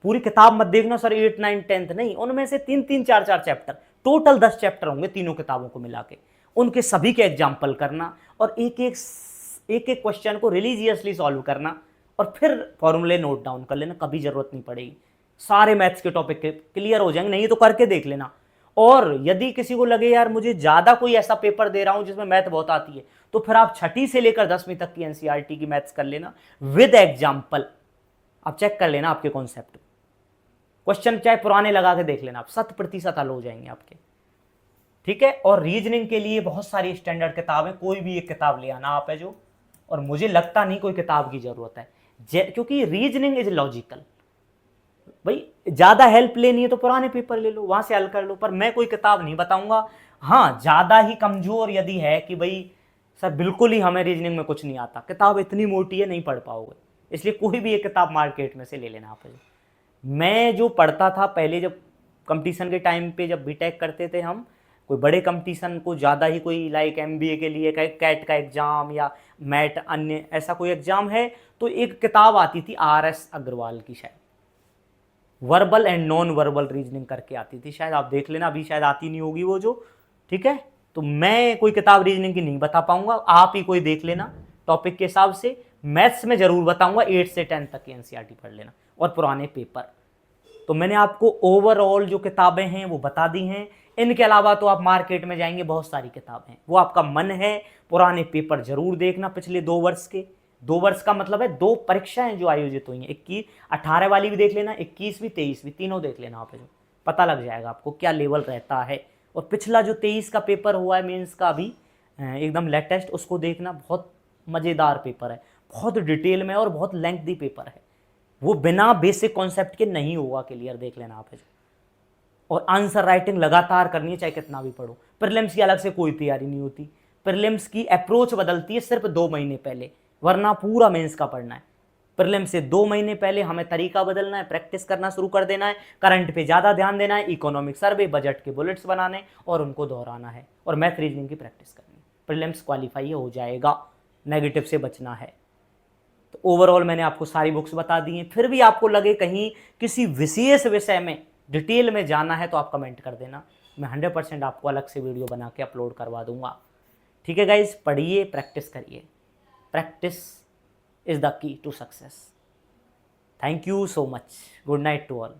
[SPEAKER 1] पूरी किताब मत देखना सर 8, 9, 10 नहीं, उनमें से 3-3, 4-4 चैप्टर, टोटल 10 चैप्टर होंगे तीनों किताबों को मिला के, उनके सभी के एग्जाम्पल करना, और एक एक क्वेश्चन को रिलीजियसली सॉल्व करना, और फिर फॉर्मूले नोट डाउन कर लेना, कभी जरूरत नहीं पड़ेगी। सारे मैथ्स के टॉपिक क्लियर हो जाएंगे, नहीं तो करके देख लेना। और यदि किसी को लगे यार मुझे ज़्यादा कोई ऐसा पेपर दे रहा हूं जिसमें मैथ बहुत आती है, तो फिर आप छठी से लेकर 10वीं तक की एनसीईआरटी की मैथ्स कर लेना विद एग्जाम्पल। आप चेक कर लेना आपके कॉन्सेप्ट, क्वेश्चन चाहे पुराने लगा के देख लेना, आप 100% हल हो जाएंगे आपके। ठीक है। और रीजनिंग के लिए बहुत सारी स्टैंडर्ड किताबें, कोई भी एक किताब ले आना आप है जो, और मुझे लगता नहीं कोई किताब की जरूरत है, क्योंकि रीजनिंग इज लॉजिकल। भाई ज्यादा हेल्प लेनी है तो पुराने पेपर ले लो, वहां से हल कर लो, पर मैं कोई किताब नहीं बताऊंगा। हाँ, ज्यादा ही कमजोर यदि है कि भाई सर बिल्कुल ही हमें रीजनिंग में कुछ नहीं आता, किताब इतनी मोटी है नहीं पढ़ पाओगे, इसलिए कोई भी एक किताब मार्केट में से ले लेना आप। मैं जो पढ़ता था पहले, जब कंपटीशन के टाइम पे, जब बीटेक करते थे हम, कोई बड़े कंपटीशन को ज़्यादा ही, कोई लाइक एमबीए के लिए कैट का एग्ज़ाम या मैट अन्य ऐसा कोई एग्ज़ाम है, तो एक किताब आती थी आरएस अग्रवाल की, शायद verbal and non verbal reasoning करके आती थी, शायद आप देख लेना, अभी शायद आती नहीं होगी वो जो। ठीक है। तो मैं कोई किताब रीजनिंग की नहीं बता पाऊंगा, आप ही कोई देख लेना टॉपिक के हिसाब से। मैथ्स में जरूर बताऊंगा, 8 से 10 तक की एनसीईआरटी पढ़ लेना और पुराने पेपर। तो मैंने आपको ओवरऑल जो किताबें हैं वो बता दी हैं। इनके अलावा तो आप मार्केट में जाएंगे, बहुत सारी किताबें हैं, वो आपका मन है पुराने पेपर जरूर देखना पिछले 2 वर्ष के। 2 वर्ष का मतलब है 2 परीक्षाएं जो आयोजित हुई हैं, 21 18 वाली भी देख लेना, 21वीं 23वीं तीनों देख लेना आप, जो पता लग जाएगा आपको क्या लेवल रहता है। और पिछला जो 23 का पेपर हुआ है मेंस का अभी एकदम लेटेस्ट, उसको देखना, बहुत मज़ेदार पेपर है, बहुत डिटेल में और बहुत लेंथी पेपर है, वो बिना बेसिक कॉन्सेप्ट के नहीं होगा क्लियर, देख लेना आप। और आंसर राइटिंग लगातार करनी है चाहे कितना भी पढ़ो। प्रीलिम्स की अलग से कोई तैयारी नहीं होती, प्रीलिम्स की अप्रोच बदलती है सिर्फ 2 महीने पहले, वरना पूरा मेंस का पढ़ना है। प्रीलिम्स से 2 महीने पहले हमें तरीका बदलना है, प्रैक्टिस करना शुरू कर देना है, करंट पे ज़्यादा ध्यान देना है, इकोनॉमिक सर्वे बजट के बुलेट्स बनाने और उनको दोहराना है, और मैथ रीजनिंग की प्रैक्टिस करनी है। प्रीलिम्स क्वालिफाई हो जाएगा, नेगेटिव से बचना है। तो ओवरऑल मैंने आपको सारी बुक्स बता दी हैं। फिर भी आपको लगे कहीं किसी विशेष विषय में डिटेल में जाना है तो आप कमेंट कर देना, मैं 100% आपको अलग से वीडियो बना के अपलोड करवा दूंगा। ठीक है गाइज, पढ़िए, प्रैक्टिस करिए, practice is the key to success. Thank you so much, good night to all.